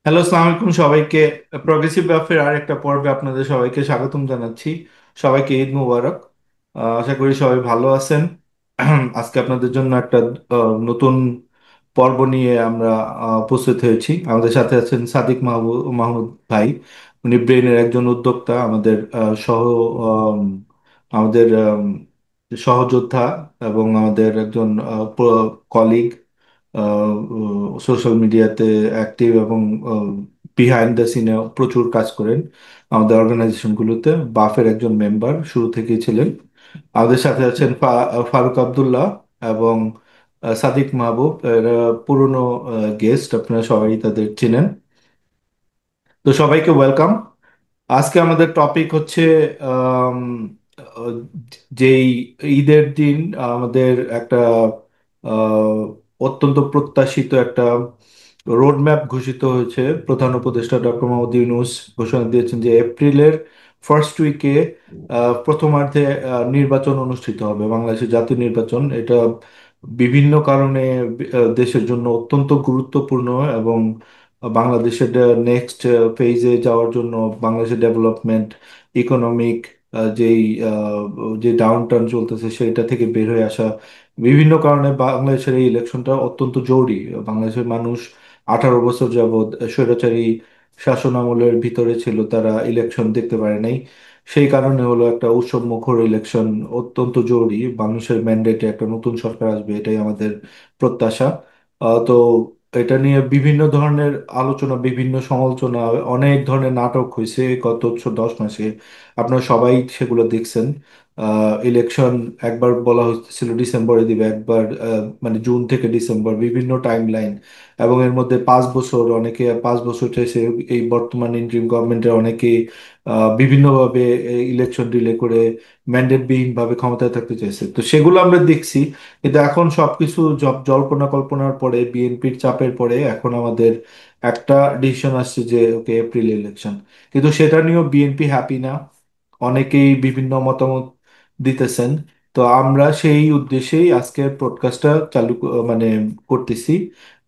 Hello, আসসালামু আলাইকুম সবাইকে। প্রগ্রেসিভ ব্যাপের আর একটা পর্বে আপনাদের সবাইকে স্বাগতম জানাচ্ছি। সবাইকে ঈদ মুবারক। আশা করি সবাই ভালো আছেন। আজকে আপনাদের জন্য একটা নতুন পর্ব নিয়ে আমরা উপস্থিত হয়েছি। আমাদের সাথে আছেন সাদিক মাহমুদ ভাই। উনি ব্রেইনের একজন উদ্যোক্তা, আমাদের আম, আমাদের সহযোদ্ধা এবং আমাদের একজন কলিগ, সোশ্যাল মিডিয়াতে অ্যাক্টিভ এবং বিহাইন্ড দ্য সিনে প্রচুর কাজ করেন আমাদের অর্গানাইজেশনগুলোতে। বাফের একজন মেম্বার শুরু থেকেই ছিলেন। আমাদের সাথে আছেন ফারুক আব্দুল্লাহ এবং সাদিক মাহবুব, এরা পুরনো গেস্ট, আপনারা সবাই তাদের চিনেন। তো সবাইকে ওয়েলকাম। আজকে আমাদের টপিক হচ্ছে আম, আহ, যেই ঈদের দিন আমাদের একটা আহ, অত্যন্ত প্রত্যাশিত একটা রোড ম্যাপ ঘোষিত হয়েছে। প্রধান উপদেষ্টা ডক্টর মোহাম্মদ ইউনূস ঘোষণা দিয়েছেন যে এপ্রিলের ফার্স্ট উইকে প্রথমার্ধে নির্বাচন অনুষ্ঠিত হবে, বাংলাদেশের জাতীয় নির্বাচন। এটা বিভিন্ন কারণে দেশের জন্য অত্যন্ত গুরুত্বপূর্ণ এবং বাংলাদেশের নেক্সট ফেজে যাওয়ার জন্য, বাংলাদেশের ডেভেলপমেন্ট, ইকোনমিক যেই যে ডাউন টার্ন চলতেছে সেটা থেকে বের হয়ে আসা, বিভিন্ন কারণে বাংলাদেশের এই ইলেকশনটা অত্যন্ত জরুরি। বাংলাদেশের মানুষ 18 বছর যাবৎ স্বৈরাচারী শাসন আমলের ভিতরে ছিল, তারা ইলেকশন দেখতে পারে নাই। সেই কারণে হলো একটা উৎসব মুখর ইলেকশন অত্যন্ত জরুরি। মানুষের ম্যান্ডেটে একটা নতুন সরকার আসবে, এটাই আমাদের প্রত্যাশা। তো এটা নিয়ে বিভিন্ন ধরনের আলোচনা, বিভিন্ন সমালোচনা, অনেক ধরনের নাটক হয়েছে গত 10 মাসে। আপনারা সবাই সেগুলো দেখছেন। ইলেকশন একবার বলা হচ্ছিল ডিসেম্বরে দিবে, একবার মানে জুন থেকে ডিসেম্বর, বিভিন্ন টাইম লাইন। এবং এর মধ্যে 5 বছর, অনেকে 5 বছর চাইছে। এই বর্তমান ইন্টারিম গভর্নমেন্টের অনেকে বিভিন্নভাবে ইলেকশন ডিলে করে ম্যান্ডেট বিহীন ভাবে ক্ষমতায় থাকতে চাইছে। তো সেগুলো আমরা দেখছি। কিন্তু এখন সবকিছু জল্পনা কল্পনার পরে, বিএনপির চাপের পরে এখন আমাদের একটা ডিসিশন আসছে যে ওকে, এপ্রিল ইলেকশন। কিন্তু সেটা নিয়েও বিএনপি হ্যাপি না, অনেকেই বিভিন্ন মতামত দিতেছেন। তো আমরা সেই উদ্দেশ্যেই আজকের পডকাস্টটা মানে করতেছি,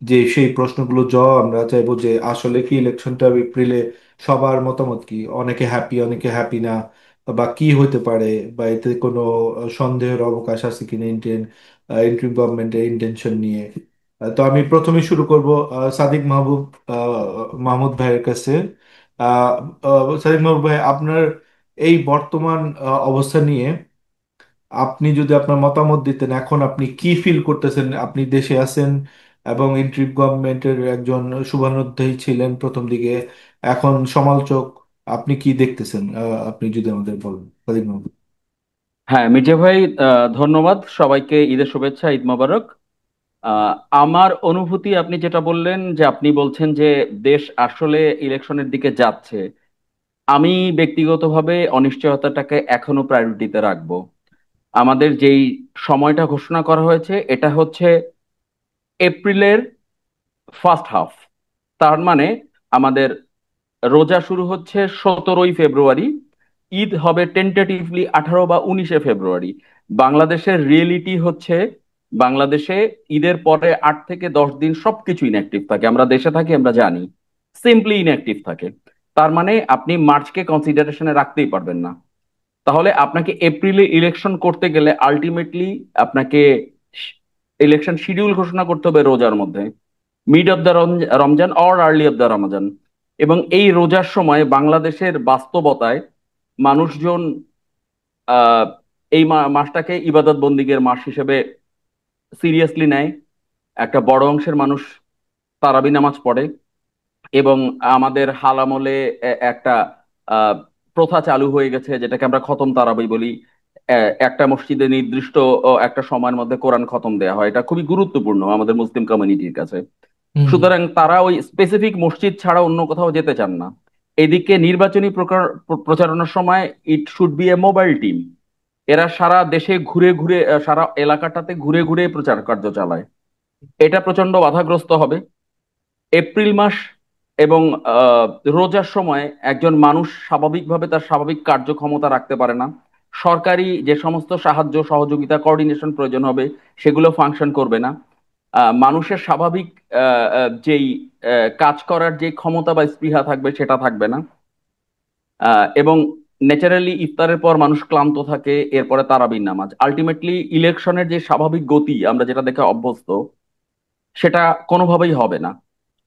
যে সেই প্রশ্নগুলো জবাব আমরা চাইবো যে আসলে কি ইলেকশনটা এপ্রিলে, সবার মতামত কি, অনেকে হ্যাপি অনেকে হ্যাপি না, বা কি হতে পারে, বা এতে কোনো সন্দেহের অবকাশ আছে কিনা ইন্টারিম গভর্নমেন্টের ইন্টেনশন নিয়ে। তো আমি প্রথমে শুরু করব সাদিক মাহমুদ ভাইয়ের কাছে। আহ, সাদিক মাহমুদ ভাই, আপনার এই বর্তমান অবস্থা নিয়ে আপনি যদি আপনার মতামত দিতেন, এখন আপনি কি ফিল করতেছেন? আপনি দেশে আছেন এবং ইন্টারিম গভর্নমেন্টের একজন শুভানুধ্যায়ী ছিলেন প্রথম দিকে, এখন সমালোচক। আপনি কি দেখতেছেন? আপনি যদি আমাদের বলেন, সাদিক মাহমুদ। হ্যাঁ, মির্জা ভাই, ধন্যবাদ সবাইকে। ঈদের শুভেচ্ছা, ঈদ মোবারক। আহ, আমার অনুভূতি, আপনি যেটা বললেন যে আপনি বলছেন যে দেশ আসলে ইলেকশনের দিকে যাচ্ছে, আমি ব্যক্তিগতভাবে অনিশ্চয়তাটাকে এখনো প্রায়োরিটিতে রাখবো। আমাদের যেই সময়টা ঘোষণা করা হয়েছে এটা হচ্ছে এপ্রিলের ফার্স্ট হাফ। তার মানে আমাদের রোজা শুরু হচ্ছে 17ই ফেব্রুয়ারি, ঈদ হবে টেন্টেটিভলি 18 বা 19 ফেব্রুয়ারি। বাংলাদেশের রিয়েলিটি হচ্ছে, বাংলাদেশে ঈদের পরে 8 থেকে 10 দিন সবকিছু ইনঅ্যাক্টিভ থাকে। আমরা দেশে থাকি, আমরা জানি, সিম্পলি ইনঅ্যাক্টিভ থাকে। তার মানে আপনি মার্চকে কনসিডারেশনে রাখতেই পারবেন না। তাহলে আপনাকে এপ্রিলে ইলেকশন করতে গেলে আলটিমেটলি আপনাকে ইলেকশন শিডিউল ঘোষণা করতে হবে রোজার মধ্যে, mid of the Ramzan or early of the Ramzan. এবং এই রোজার সময় বাংলাদেশের বাস্তবতায় মানুষজন আহ এই মাসটাকে ইবাদত বন্দিগের মাস হিসেবে সিরিয়াসলি নেয়। একটা বড় অংশের মানুষ তারাবি নামাজ পড়ে। এবং আমাদের হাল আমলে একটা আহ, প্রথা চালু হয়ে গেছে যেটাকে আমরা খতম তারাবি বলি। একটা মসজিদে নির্দিষ্ট একটা সময়ের মধ্যে কোরআন খতম দেওয়া হয়, এটা খুবই গুরুত্বপূর্ণ আমাদের মুসলিম কমিউনিটির কাছে। হুম। সুতরাং তারা ওই স্পেসিফিক মসজিদ ছাড়া অন্য কোথাও যেতে চান না। এদিকে নির্বাচনী প্রচারণার সময় it should B A mobile team. এরা সারা দেশে ঘুরে ঘুরে, সারা এলাকাটাতে ঘুরে ঘুরে প্রচার কার্য চালায়। এটা প্রচন্ড বাধাগ্রস্ত হবে এপ্রিল মাস। এবং আহ, রোজার সময় একজন মানুষ স্বাভাবিকভাবে তার স্বাভাবিক কার্যক্ষমতা রাখতে পারে না। সরকারি যে সমস্ত সাহায্য সহযোগিতা কোঅর্ডিনেশন প্রয়োজন হবে সেগুলো ফাংশন করবে না। মানুষের স্বাভাবিক যেই কাজ করার যে ক্ষমতা বা স্পৃহা থাকবে সেটা থাকবে না। এবং ন্যাচারালি ইফতারের পর মানুষ ক্লান্ত থাকে, এরপরে তারাবির নামাজ, আলটিমেটলি ইলেকশনের যে স্বাভাবিক গতি আমরা যেটা দেখে অভ্যস্ত সেটা কোনোভাবেই হবে না।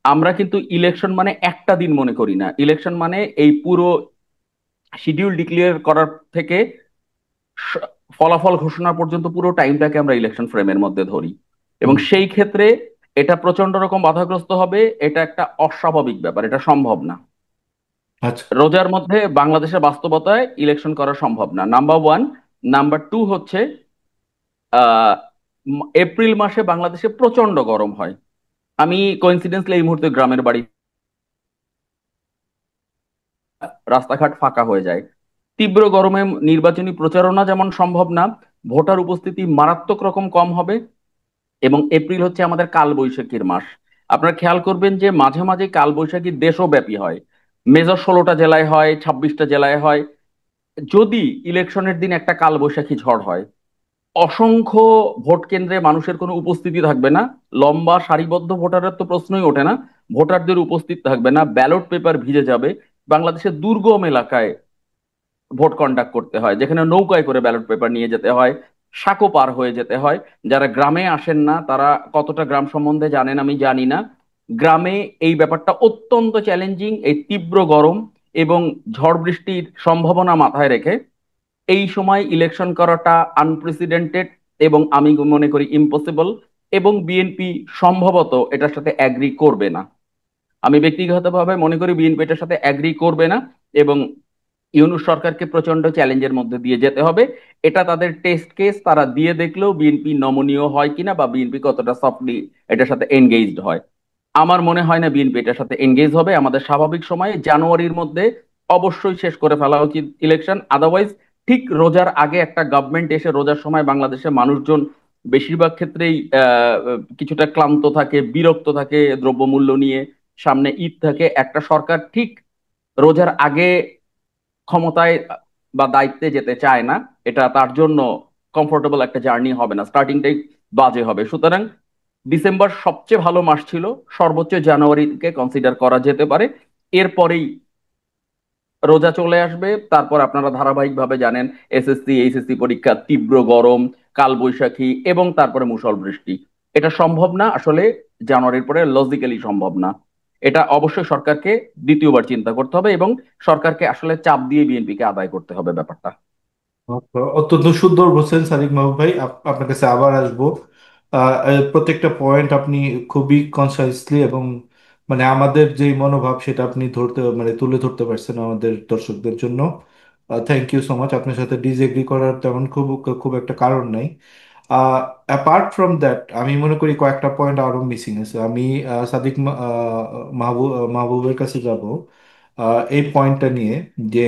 আমরা কিন্তু ইলেকশন মানে একটা দিন মনে করি না, ইলেকশন মানে এই পুরো শিডিউল ডিক্লেয়ার করার থেকে স- ফলাফল ঘোষণা পর্যন্ত পুরো টাইমটাকে আমরা ইলেকশন ফ্রেমের মধ্যে ধরি। এবং হুম। সেই ক্ষেত্রে এটা প্রচন্ড রকম বাধাগ্রস্ত হবে, এটা একটা অস্বাভাবিক ব্যাপার, এটা সম্ভব না। আচ্ছা। রোজার মধ্যে বাংলাদেশের বাস্তবতায় ইলেকশন করা সম্ভব না, নাম্বার ওয়ান। নাম্বার টু হচ্ছে আহ এপ্রিল মাসে বাংলাদেশে প্রচন্ড গরম হয়। আমি কোইন্সিডেন্সলি এই মুহূর্তে গ্রামের বাড়ি, রাস্তাঘাট ফাঁকা হয়ে যায়। তীব্র গরমে নির্বাচনী প্রচারণা যেমন সম্ভব না, ভোটার উপস্থিতি মারাত্মক রকম কম হবে। এবং এপ্রিল হচ্ছে আমাদের কাল বৈশাখীর মাস। আপনারা খেয়াল করবেন যে মাঝে মাঝে কাল বৈশাখী দেশব্যাপী হয়, মেজর 16টা জেলায় হয়, 26টা জেলায় হয়। যদি ইলেকশনের দিন একটা কাল বৈশাখী ঝড় হয়, অসংখ্য ভোট কেন্দ্রে মানুষের কোনো উপস্থিতি থাকবে না, লম্বা সারিবদ্ধ ভোটারের তো প্রশ্নই ওঠে না, ভোটারদের উপস্থিত থাকবে না, ব্যালট পেপার ভিজে যাবে। বাংলাদেশের দুর্গম এলাকায় ভোট কন্ডাক্ট করতে হয়, যেখানে নৌকায় করে ব্যালট পেপার নিয়ে যেতে হয়, সাঁকো পার হয়ে যেতে হয়। যারা গ্রামে আসেন না তারা কতটা গ্রাম সম্বন্ধে জানেন আমি জানি না। গ্রামে এই ব্যাপারটা অত্যন্ত চ্যালেঞ্জিং, এই তীব্র গরম এবং ঝড় বৃষ্টির সম্ভাবনা মাথায় রেখে এই সময় ইলেকশন করাটা আনপ্রেসিডেন্টেড এবং আমি মনে করি ইম্পসিবল। এবং বিএনপি সম্ভবত এটার সাথে অ্যাগ্রি করবে না। আমি ব্যক্তিগতভাবে মনে করি বিএনপি এটার সাথে অ্যাগ্রি করবে না। এবং ইউনূস সরকারকে প্রচন্ড চ্যালেঞ্জের মধ্যে দিয়ে যেতে হবে। এটা তাদের টেস্ট কেস, তারা দিয়ে দেখলেও বিএনপি নমনীয় হয় কিনা বা বিএনপি কতটা সফটলি এটার সাথে এনগেজড হয়। আমার মনে হয় না বিএনপি এটার সাথে এনগেজ হবে। আমাদের স্বাভাবিক সময়ে জানুয়ারির মধ্যে অবশ্যই শেষ করে ফেলা উচিত ইলেকশন, আদারওয়াইজ ঠিক রোজার আগে একটা গভর্নমেন্ট এসে, রোজার সময় বাংলাদেশে মানুষজন বেশিরভাগ ক্ষেত্রেই কিছুটা ক্লান্ত থাকে, বিরক্ত থাকে দ্রব্যমূল্য নিয়ে, সামনে ঈদ থাকে, একটা সরকার ঠিক রোজার আগে ক্ষমতায় বা দায়িত্বে যেতে চায় না। এটা তার জন্য কমফোর্টেবল একটা জার্নি হবে না, স্টার্টিংটাই বাজে হবে। সুতরাং ডিসেম্বর সবচেয়ে ভালো মাস ছিল, সর্বোচ্চ জানুয়ারিকে কনসিডার করা যেতে পারে। এরপরেই রোজা চলে আসবে, তারপর আপনারা ধারাবাহিকভাবে জানেন এসএসসি এইচএসসি পরীক্ষা, তীব্র গরম, কালবৈশাখী এবং তারপরে মুষল বৃষ্টি। এটা সম্ভব না আসলে, জানুয়ারির পরে লজিক্যালি সম্ভব না। এটা অবশ্যই সরকারকে দ্বিতীয়বার চিন্তা করতে হবে এবং সরকারকে আসলে চাপ দিয়ে বিএনপিকে আদায় করতে হবে ব্যাপারটা। অত্যন্ত সুন্দর বলছেন সাদিক মাহবুব ভাই, আপনার কাছে আবার আসবো। প্রত্যেকটা পয়েন্ট আপনি খুবই কনসাইসলি এবং মানে আমাদের যে মনোভাব সেটা আপনি ধরতে মানে তুলে ধরতে পারছেন আমাদের দর্শকদের জন্য। Thank you so much. আপনার সাথে ডিসএগ্রি করার তেমন খুব খুব একটা কারণ নাই। অ্যাপার্ট ফ্রম দ্যাট আমি মনে করি কয়েকটা পয়েন্ট আরো মিসিং আছে। আমি সাদিক মাহবুবের কাছে যাব এই পয়েন্টটা নিয়ে যে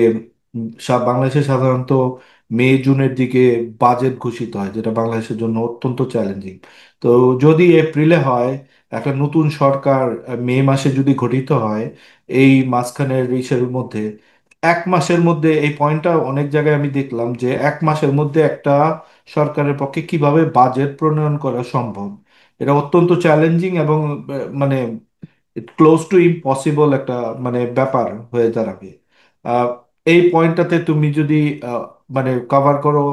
বাংলাদেশে সাধারণত মে জুনের দিকে বাজেট ঘোষিত হয়, যেটা বাংলাদেশের জন্য অত্যন্ত চ্যালেঞ্জিং। তো যদি এপ্রিলে হয়, একটা নতুন সরকার মে মাসে যদি গঠিত হয়, এই মাঝখানের ইসের মধ্যে 1 মাসের মধ্যে এই পয়েন্টটা অনেক জায়গায় আমি দেখলাম যে 1 মাসের মধ্যে একটা সরকারের পক্ষে কিভাবে বাজেট প্রণয়ন করা সম্ভব, এটা অত্যন্ত চ্যালেঞ্জিং এবং মানে ক্লোজ টু ইম্পসিবল একটা মানে ব্যাপার হয়ে দাঁড়াবে। আহ, এই পয়েন্টটাতে তুমি যদি আহ, মানে কভার করো।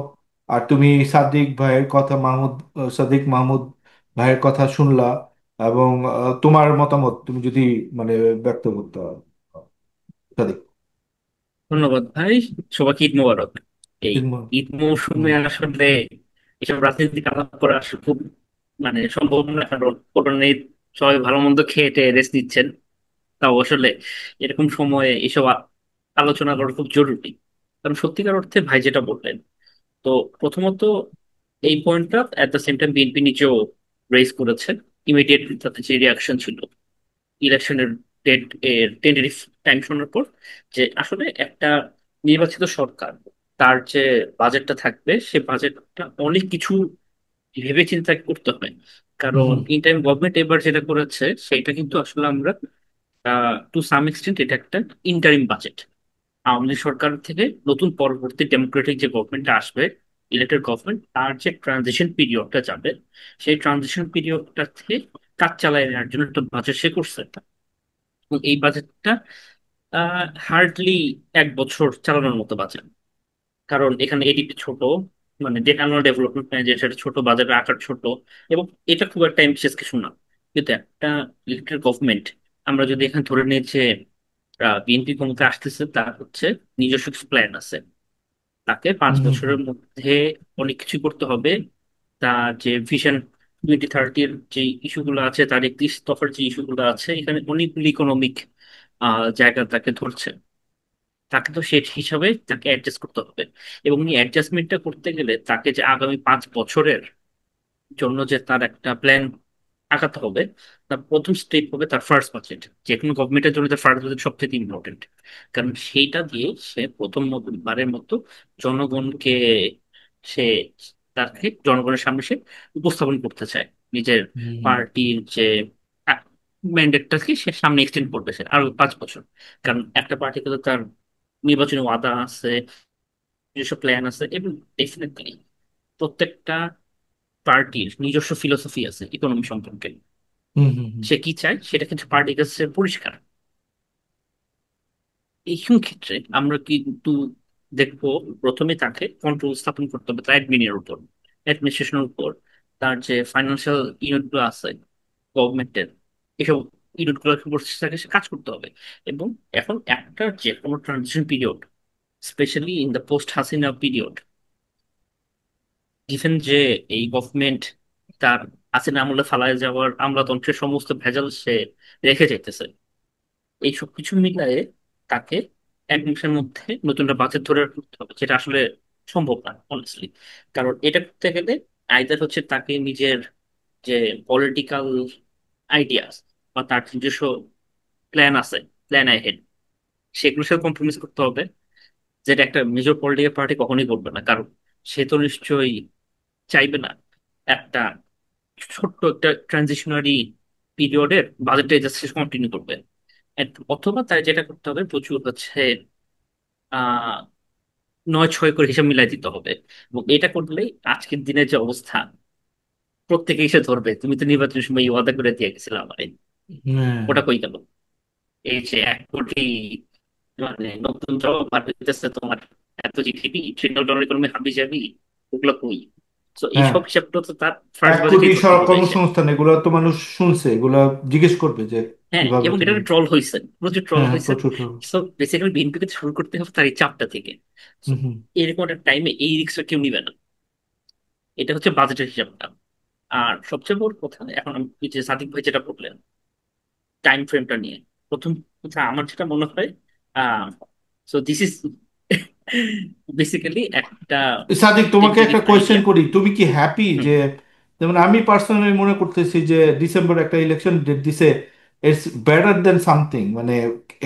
আর তুমি সাদিক ভাইয়ের কথা সাদিক মাহমুদ ভাইয়ের কথা শুনলা এবং তোমার মতামত তুমি যদি মানে ব্যক্ত করতে পারো, সাদিক। ধন্যবাদ ভাই। সবাইকে ঈদ মোবারক। এই ঈদ ঈদ মৌসুমে আসলে এসব রাজনীতিক আলাপ করা আসলে খুব সম্ভব না, কারণ কোরবানির ঈদ সবাই ভালো মন্দ খেয়ে টেয়ে রেস্ট নিচ্ছেন। তাও আসলে এরকম সময়ে এসব আলোচনা করা খুব জরুরি। কারণ সত্যিকার অর্থে ভাই যেটা বললেন, তো প্রথমত এই পয়েন্টটা at the same time BNP নিজেও রেজ করেছে। ইমিডিয়েট তাদের যে রিয়াকশন ছিল ইলেকশনের ডেট এর টেন্টেটিভ টাইম শোনার পর, যে আসলে একটা নির্বাচিত সরকার তার যে বাজেটটা থাকবে সে বাজেটটা অনেক কিছু ভেবে চিন্তা করতে হয়। কারণ হুম। ইন টাইম গভর্নমেন্ট এবার যেটা করেছে সেটা কিন্তু আসলে আমরা টু সাম এক্সটেন্ট এটা একটা ইন্টারিম বাজেট। আওয়ামী লীগ সরকার থেকে নতুন পরবর্তী ডেমোক্রেটিক যে গভর্নমেন্ট আসবে ইলেক্টেড গভর্নমেন্ট তার যে ট্রানজিশন পিরিয়ডটা যাবে, সেই ট্রানজিশন পিরিয়ডটাতে কাজ চালায় নেওয়ার জন্য একটা বাজেট সে করছে। এবং এই বাজেটটা হার্ডলি 1 বছর চালানোর মতো বাজেট। কারণ এখানে এডিপি ছোট, মানে অ্যানুয়াল ডেভেলপমেন্ট প্ল্যান যেটা, সেটা ছোট, বাজেটের আকার ছোট, এবং এটা খুব একটা অ্যাম্বিশিয়াস কিছু না। কিন্তু একটা ইলেক্টেড গভর্নমেন্ট, আমরা যদি এখানে ধরে নিই যে বিএনপি ক্ষমতা আসতেছে, তার হচ্ছে নিজস্ব প্ল্যান আছে, তাকে পাঁচ হুম হুম হুম বছরের মধ্যে অনেক কিছু করতে হবে। তার যে ভিশন 2030-র যে ইস্যুগুলো আছে, তার 31 দফার যে ইস্যুগুলো আছে, এখানে অনেকগুলি ইকোনমিক জায়গা তাকে ধরছে। তাকে তো সে হিসাবে তাকে অ্যাডজাস্ট করতে হবে। এবং এই অ্যাডজাস্টমেন্টটা করতে গেলে তাকে যে আগামী 5 বছরের জন্য যে তার একটা প্ল্যান আঁকাতে হবে, তার প্রথম স্টেপ হবে তার ফার্স্ট বাজেট। যে কোনো গভর্নমেন্টের জন্য তার ফার্স্ট বাজেট সবচেয়ে ইম্পর্টেন্ট। কারণ সেইটা দিয়ে সে বারের মতো জনগণকে, সে তাকে জনগণের সামনে সে উপস্থাপন করতে চায় নিজের হুম পার্টির যে ম্যান্ডেটটাকে সে সামনে এক্সটেন্ড করবে সে আরো 5 বছর। কারণ একটা পার্টিকে তো তার নির্বাচনী ওয়াদা আছে, নিজস্ব প্ল্যান আছে, এবং ডেফিনেটলি প্রত্যেকটা পার্টির নিজস্ব ফিলোসফি আছে ইকোনমি সম্পর্কে। হুম হুম হুম সে কি চায় সেটা কিন্তু পার্টির কাছে পরিষ্কার। এই ক্ষেত্রে আমরা কিন্তু দেখবো, প্রথমে তাকে কন্ট্রোল স্থাপন করতে হবে তার অ্যাডমিনের উপর, অ্যাডমিনিস্ট্রেশনের উপর। তার যে ফাইন্যান্সিয়াল ইউনিট গুলো আছে গভর্নমেন্টের, এসব ইউনিট গুলোর উপর তাকে সে কাজ করতে হবে। এবং এখন একটা যে কোনো transition period, specially in the post Hasina period, given যে এই গভর্নমেন্ট তার হাসিনা আমলে ফালায় যাওয়ার আমলাতন্ত্রের সমস্ত ভেজাল সে রেখে যেতেছে, এই সব কিছু মিলায়ে তাকে 1 মাসের মধ্যে নতুন একটা বাজেট ধরে করতে হবে, যেটা আসলে সম্ভব না অনেস্টলি। কারণ এটা করতে গেলে আইদার হচ্ছে তাকে নিজের যে পলিটিক্যাল আইডিয়াস বা তার নিজস্ব প্ল্যান আছে, প্ল্যান হেড, সেগুলোর সাথে কম্প্রোমাইজ করতে হবে, যেটা একটা মেজর পলিটিক্যাল পার্টি কখনোই করবে না। কারণ সে তো নিশ্চয়ই চাইবে না একটা ছোট্ট একটা ট্রানজিশনারি পিরিয়ডের বাজেটটা জাস্ট কন্টিনিউ করবে। অথবা তার যেটা করতে হবে, প্রচুর হচ্ছে আহ 9-6 করে হিসাব মিলাই দিতে হবে। এবং এটা করলেই আজকের দিনের যে অবস্থা, প্রত্যেকে এসে ধরবে তুমি তো নির্বাচনের সময় এই ওয়াদা করে দিয়ে গেছিলে আমারে, হ্যাঁ ওটা কই গেল? এই যে 1 কোটি মানে নতুন জব বাড়তেছে তোমার, এত জিডিপি, ট্রিলিয়ন ডলার ইকোনমি হাবি যাবি, ওগুলো কই? তো হ্যাঁ। এইসব হিসাবটা তো তার এক ফার্স্ট কোটি বাজেটেই ধরতে হবে এসে। কর্মসংস্থান এগুলো তো মানুষ শুনছে, এগুলা জিজ্ঞেস করবে যে হ্যাঁ, কিভাবে এবং এটা তুমি। ট্রল হয়েছে, প্রচুর ট্রল হ্যাঁ হয়েছে। প্রচুর। সো বেসিক্যালি বিএনপিকে শুরু করতে হবে তার এই চাপটা থেকে। So, হুম হুম। এরকম একটা টাইমে এই রিস্কটা কেউ নিবে না। এটা হচ্ছে বাজেটের হিসাবটা। আর সবচেয়ে বড় কথা, এখন আমি যে সাদিক ভাই যেটা বললেন টাইম ফ্রেমটা নিয়ে, প্রথম কথা আমার যেটা মনে হয়, আহ সো দিস ইজ বেসিক্যালি একটা সাদিক, তোমাকে টেন্টেটিভ একটা কোয়েশ্চেন আইডিয়া। করি, তুমি কি হ্যাপি হুম। যে, যেমন আমি পার্সোনালি মনে করতেছি যে ডিসেম্বর একটা ইলেকশন ডেট দিছে, ইটস বেটার দেন সামথিং, মানে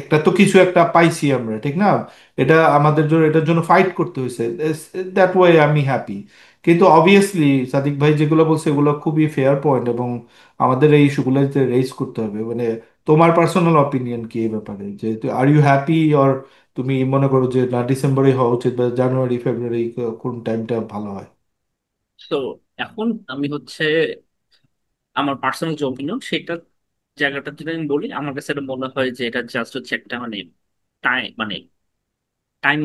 একটা তো কিছু একটা পাইছি আমরা, ঠিক না? এটা আমাদের জন্য, এটার জন্য ফাইট করতে হয়েছে, দ্যাট ওয়ে আমি হ্যাপি। কিন্তু অবভিয়াসলি সাদিক ভাই যেগুলো বলছে এগুলো খুবই ফেয়ার পয়েন্ট, এবং আমাদের এই ইস্যুগুলোতে রেইজ করতে হবে। মানে তোমার পার্সোনাল অপিনিয়ন কি এই ব্যাপারে, যে আর ইউ হ্যাপি, অর তুমি মনে করো যে না ডিসেম্বরে হওয়া উচিত, বা জানুয়ারি ফেব্রুয়ারি, কোন টাইমটা ভালো হয়? তো এখন আমি হচ্ছে আমার পার্সোনাল যে অপিনিয়ন সেটা জায়গাটা যদি আমি বলি, আমার কাছে এটা মনে হয় যে এটা জাস্ট হচ্ছে একটা মানে টাইম, মানে টাইম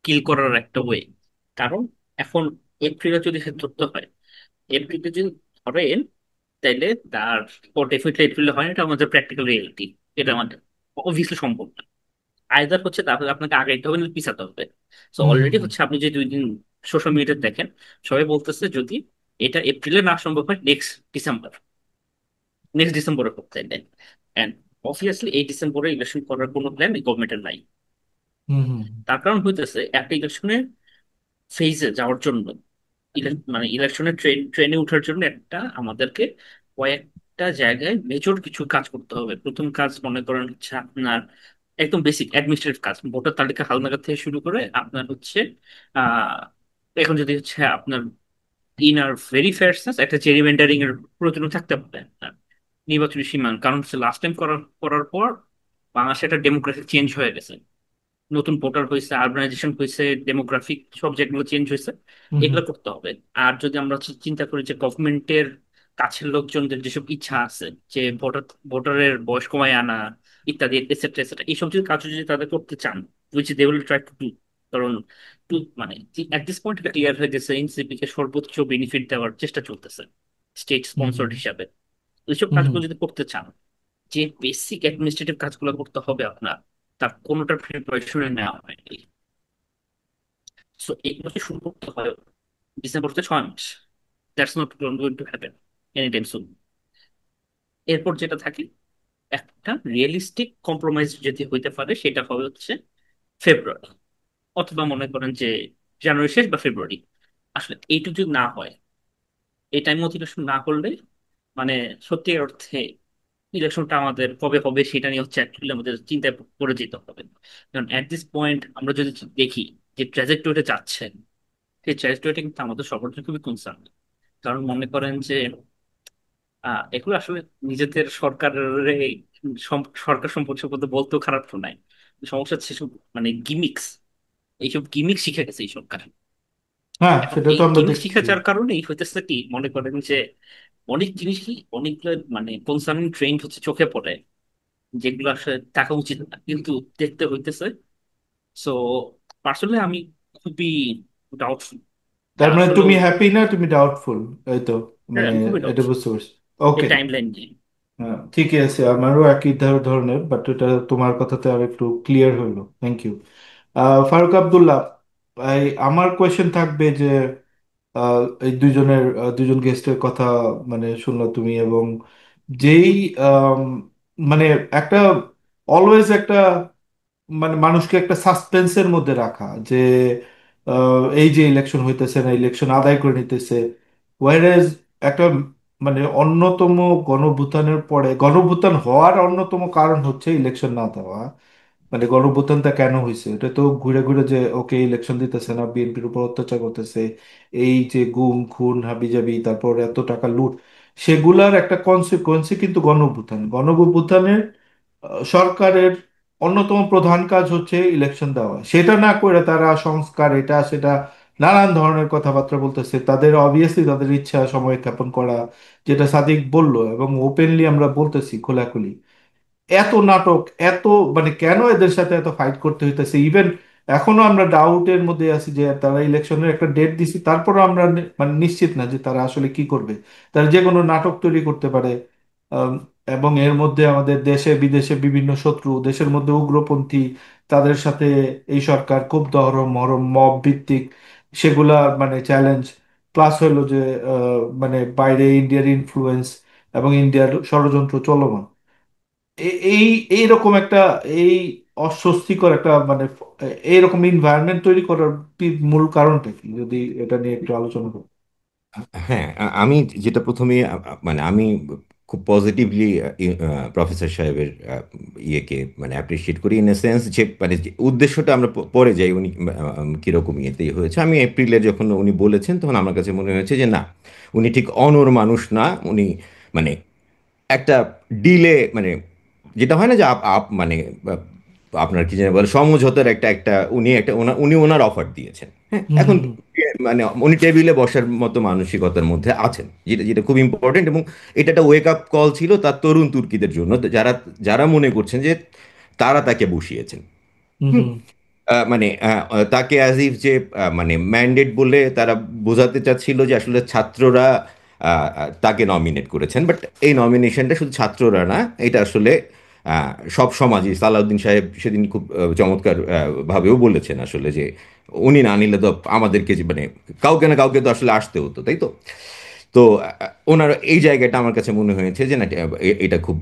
কিল করার একটা ওয়ে। কারণ এখন এপ্রিলে যদি সে ধরতে হয়, এপ্রিলে যদি ধরেন, তাইলে তার ও ডেফিনেটলি এপ্রিলে হয় না, এটা আমাদের প্র্যাকটিক্যাল রিয়েলিটি। এটা আমাদের অবভিয়াসলি সম্ভব না। আইদার হচ্ছে তাহলে আপনাকে আগাইতে হবে না পিছাতে হবে। তো হুম হুম অলরেডি হুম হচ্ছে আপনি যে 2 দিন সোশ্যাল মিডিয়াতে দেখেন, সবাই বলতেছে যদি এটা এপ্রিলে না সম্ভব হয়, নেক্সট ডিসেম্বরে করতে দেন। অ্যান্ড অবভিয়াসলি এই ডিসেম্বরে ইলেকশন করার কোনো প্ল্যান এই গভর্নমেন্টের নাই। হুম হুম তার কারণ হইতেছে একটা ইলেকশনের ফেজে যাওয়ার জন্য, মানে ইলেকশনের ট্রেনে ওঠার জন্য একটা আমাদেরকে কয়েকটা জায়গায় মেজর কিছু কাজ করতে হবে। প্রথম কাজ মনে করেন হচ্ছে আপনার একদম বেসিক অ্যাডমিনিস্ট্রেটিভ কাজ, ভোটার তালিকা হালনাগাদ থেকে শুরু করে আপনার হচ্ছে আহ এখন যদি হচ্ছে আপনার in are very fair sense একটা জেরিমেন্ডারিং এর প্রয়োজন থাকতে পারে আপনার নির্বাচনী সীমা। কারণ হচ্ছে লাস্ট টাইম করার করার পর বাংলাদেশে একটা ডেমোক্রেসি চেঞ্জ হয়ে গেছে। নতুন ভোটার হয়েছে, আরবানাইজেশন হয়েছে, ডেমোগ্রাফিক সব যেগুলো চেঞ্জ হয়েছে, হুম হুম এগুলো করতে হবে। আর যদি আমরা চিন্তা করি যে গভর্নমেন্টের কাছের লোকজনদের যেসব ইচ্ছা আছে, যে ভোটারের বয়স কমায় আনা ইত্যাদি এটসেট্রা এটসেট্রা, এইসব যদি কাজ যদি তাদের করতে চান, which they will try to do. কারণ মানে এট দিস পয়েন্ট এটা ক্লিয়ার হয়ে গেছে এনসিপি কে সর্বোচ্চ বেনিফিট দেওয়ার চেষ্টা চলতেছে স্টেট হুম স্পন্সর্ড হিসাবে। এইসব হুম হুম। কাজগুলো যদি করতে চান, যে বেসিক অ্যাডমিনিস্ট্রেটিভ কাজগুলো করতে হবে আপনার, তার কোনোটার প্রিপারেশনে নেওয়া হয়নি। সো এগুলোকে শুরু করতে হয় ডিসেম্বর 6 মাস। That's not going to happen any time soon. এরপর যেটা থাকে, একটা রিয়েলিস্টিক কম্প্রোমাইজ যদি হইতে পারে, সেটা হবে হচ্ছে ফেব্রুয়ারি, অথবা মনে করেন যে জানুয়ারি শেষ বা ফেব্রুয়ারি। আসলে এইটুকু যদি না হয়, এই টাইম মোটিভেশন না করলে, মানে সত্যি অর্থে ইলেকশনটা আমাদের কবে হবে সেটা নিয়ে হচ্ছে অ্যাকচুয়ালি আমাদের চিন্তায় পড়ে যেতে হবে। কারণ এট দিস পয়েন্ট আমরা যদি দেখি যে ট্র্যাজেক্টরিতে যাচ্ছে, সেই ট্র্যাজেক্টরিটা কিন্তু আমাদের সবার জন্য খুবই কনসার্ন। কারণ মনে করেন যে এগুলো আসলে নিজেদের সরকারের সরকার সম্পর্কে বলতেও খারাপ শোনায়। সমস্যা হচ্ছে সেসব মানে গিমিক্স, এইসব গিমিক শিখে গেছে এই সরকার। হ্যাঁ, এখন সেটা এই তো আমরা গিমিক শিখে দেখছি। যাওয়ার কারণেই হইতেছে কি, মনে করেন যে অনেক জিনিসই অনেকগুলো মানে কনসার্নিং ট্রেন্ড হচ্ছে চোখে পড়ে, যেগুলো আসলে থাকা উচিত না, কিন্তু দেখতে হইতেছে। সো পার্সোনালি আমি খুবই ডাউটফুল যে তার মানে আসলেও, তুমি হ্যাপি না, তুমি ডাউটফুল, এই তো? হ্যাঁ, মানে আমি খুবই এটা ডাউটফুল বুঝতে পারছি। এই ওকে। টাইম লাইন নিয়ে। হ্যাঁ, ঠিকই আছে, আমারও একই ধরনের, বাট এটা তোমার কথাতে আর একটু ক্লিয়ার হইলো। Thank you. ফারুক আব্দুল্লাহ, আমার কোয়েশ্চেন থাকবে যে এই দুজন গেস্টের কথা মানে শুনলো তুমি, এবং যেই আম, মানে একটা অলওয়েজ একটা মানে মানুষকে একটা সাসপেন্সের মধ্যে রাখা, যে এই যে ইলেকশন হইতেছে না, ইলেকশন আদায় করে নিতেছে, ওয়াইরাজ একটা মানে অন্যতম গণভুত্থানের পরে, গণভুত্থান হওয়ার অন্যতম কারণ হচ্ছে ইলেকশন না দেওয়া। মানে গণঅভ্যুত্থানটা কেন হয়েছে, এটা তো ঘুরে ঘুরে যে ওকে ইলেকশন দিতেছে না, বিএনপির উপর অত্যাচার করতেছে, এই যে গুম খুন হাবিজাবি, তারপর এত টাকা লুট, সেগুলার একটা কনসিকুয়েন্সই কিন্তু গণ অভ্যুত্থানের সরকারের অন্যতম প্রধান কাজ হচ্ছে ইলেকশন দেওয়া। সেটা না করে তারা সংস্কার এটা সেটা নানান ধরনের কথাবার্তা বলতেছে, তাদের অবভিয়াসলি তাদের ইচ্ছা সময় ক্ষেপণ করা, যেটা সাদিক বলল, এবং ওপেনলি আমরা বলতেছি খোলাখুলি। এত নাটক, এত মানে কেন এদের সাথে এত ফাইট করতে হইতেছে? ইভেন এখনো আমরা ডাউটের মধ্যে আছি যে তারা ইলেকশনের একটা ডেট দিছি, তারপরও আমরা মানে নিশ্চিত না যে তারা আসলে কি করবে। তারা যে কোনো নাটক তৈরি করতে পারে। আম, এবং এর মধ্যে আমাদের দেশে বিদেশে বিভিন্ন শত্রু, দেশের মধ্যে উগ্রপন্থী, তাদের সাথে এই সরকার খুব দহরম মহরম মব ভিত্তিক সেগুলা মানে চ্যালেঞ্জ, প্লাস হলো যে মানে বাইরে ইন্ডিয়ার ইনফ্লুয়েন্স এবং ইন্ডিয়ার ষড়যন্ত্র চলমান। এই এইরকম একটা এই অস্বস্তিকর একটা মানে এইরকম এনভায়রনমেন্ট তৈরি করার মূল কারণটা কি, যদি এটা নিয়ে একটু আলোচনা করি। হ্যাঁ, আমি যেটা প্রথমে মানে আমি খুব পজিটিভলি প্রফেসর সাহেবের ইয়েকে মানে অ্যাপ্রিসিয়েট করি, ইন এ সেন্স যে মানে যে উদ্দেশ্যটা আমরা পরে যাই উনি কীরকম ইয়েতেই হয়েছে। আমি এপ্রিলে যখন উনি বলেছেন তখন আমার কাছে মনে হয়েছে যে না, উনি ঠিক অনর মানুষ না। উনি মানে একটা ডিলে মানে যেটা হয় না যে মানে আপনার কি জানি বলে সমঝোতার একটা একটা উনি একটা উনি ওনার অফার দিয়েছেন। হ্যাঁ, হুম এখন হুম হুম মানে উনি টেবিলে বসার মতো মানসিকতার মধ্যে আছেন, যেটা যেটা খুব ইম্পর্টেন্ট। এবং এটা একটা ওয়েক আপ কল ছিল তার তরুণ তুর্কিদের জন্য, যারা যারা মনে করছেন যে তারা তাকে বসিয়েছেন। হুম হুম। হুম মানে তাকে অ্যাজ ইফ যে মানে ম্যান্ডেট বলে তারা বোঝাতে চাচ্ছিল যে আসলে ছাত্ররা তাকে নমিনেট করেছেন। বাট এই নমিনেশনটা শুধু ছাত্ররা না, এটা আসলে সব সমাজই। সালাউদ্দিন সাহেব সেদিন খুব চমৎকার ভাবেও বলেছেন আসলে যে উনি না নিলে তো আমাদেরকে মানে কাউকে না কাউকে তো আসলে আসতে হতো, তাই তো? তো ওনার এই জায়গাটা আমার কাছে মনে হয়েছে যে না, এটা খুব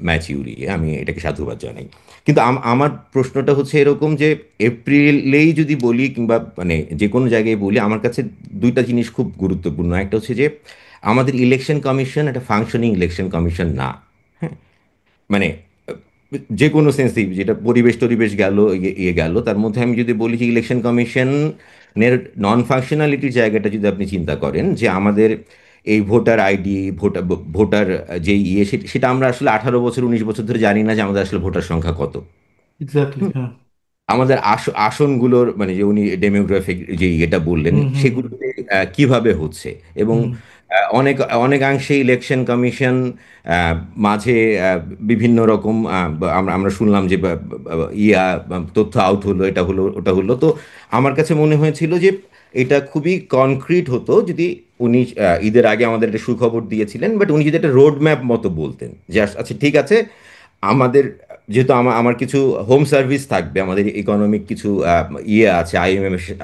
ম্যাচিউরি, আমি এটাকে সাধুবাদ জানাই। কিন্তু আমার প্রশ্নটা হচ্ছে এরকম যে এপ্রিলেই যদি বলি কিংবা মানে যে কোনো জায়গায় বলি, আমার কাছে দুইটা জিনিস খুব গুরুত্বপূর্ণ। একটা হচ্ছে যে আমাদের ইলেকশন কমিশন একটা ফাংশনিং ইলেকশন কমিশন না। হ্যাঁ, মানে যে কোনো সেন্সিভ যেটা পরিবেশ টরিবেশ গেল, ইয়ে গেল, তার মধ্যে আমি যদি বলি যে ইলেকশন কমিশনের নন ফাংশনালিটির জায়গাটা যদি আপনি চিন্তা করেন, যে আমাদের এই ভোটার আইডি, ভোটার ভোটার যে ইয়ে, সেটা আমরা আসলে 18 বছর 19 বছর ধরে জানি না যে আমাদের আসলে ভোটার সংখ্যা কত। এক্স্যাক্টলি, হ্যাঁ। আমাদের আসনগুলোর মানে যে উনি ডেমোগ্রাফিক যে এটা বললেন হুম হুম হুম সেগুলোতে কিভাবে হচ্ছে এবং হুম অনেক অনেকাংশে ইলেকশন কমিশন আহ, মাঝে বিভিন্ন রকম আমরা আমরা শুনলাম যে তথ্য আউট হলো, এটা হলো ওটা হলো। তো আমার কাছে মনে হয়েছিল যে এটা খুবই কনক্রিট হতো যদি উনি ঈদের আগে আমাদের একটা সুখবর দিয়েছিলেন, বাট উনি যদি একটা রোড ম্যাপ মতো বলতেন যে আচ্ছা ঠিক আছে, আমাদের যেহেতু আমার কিছু হোম সার্ভিস থাকবে, আমাদের ইকোনমিক কিছু আছে,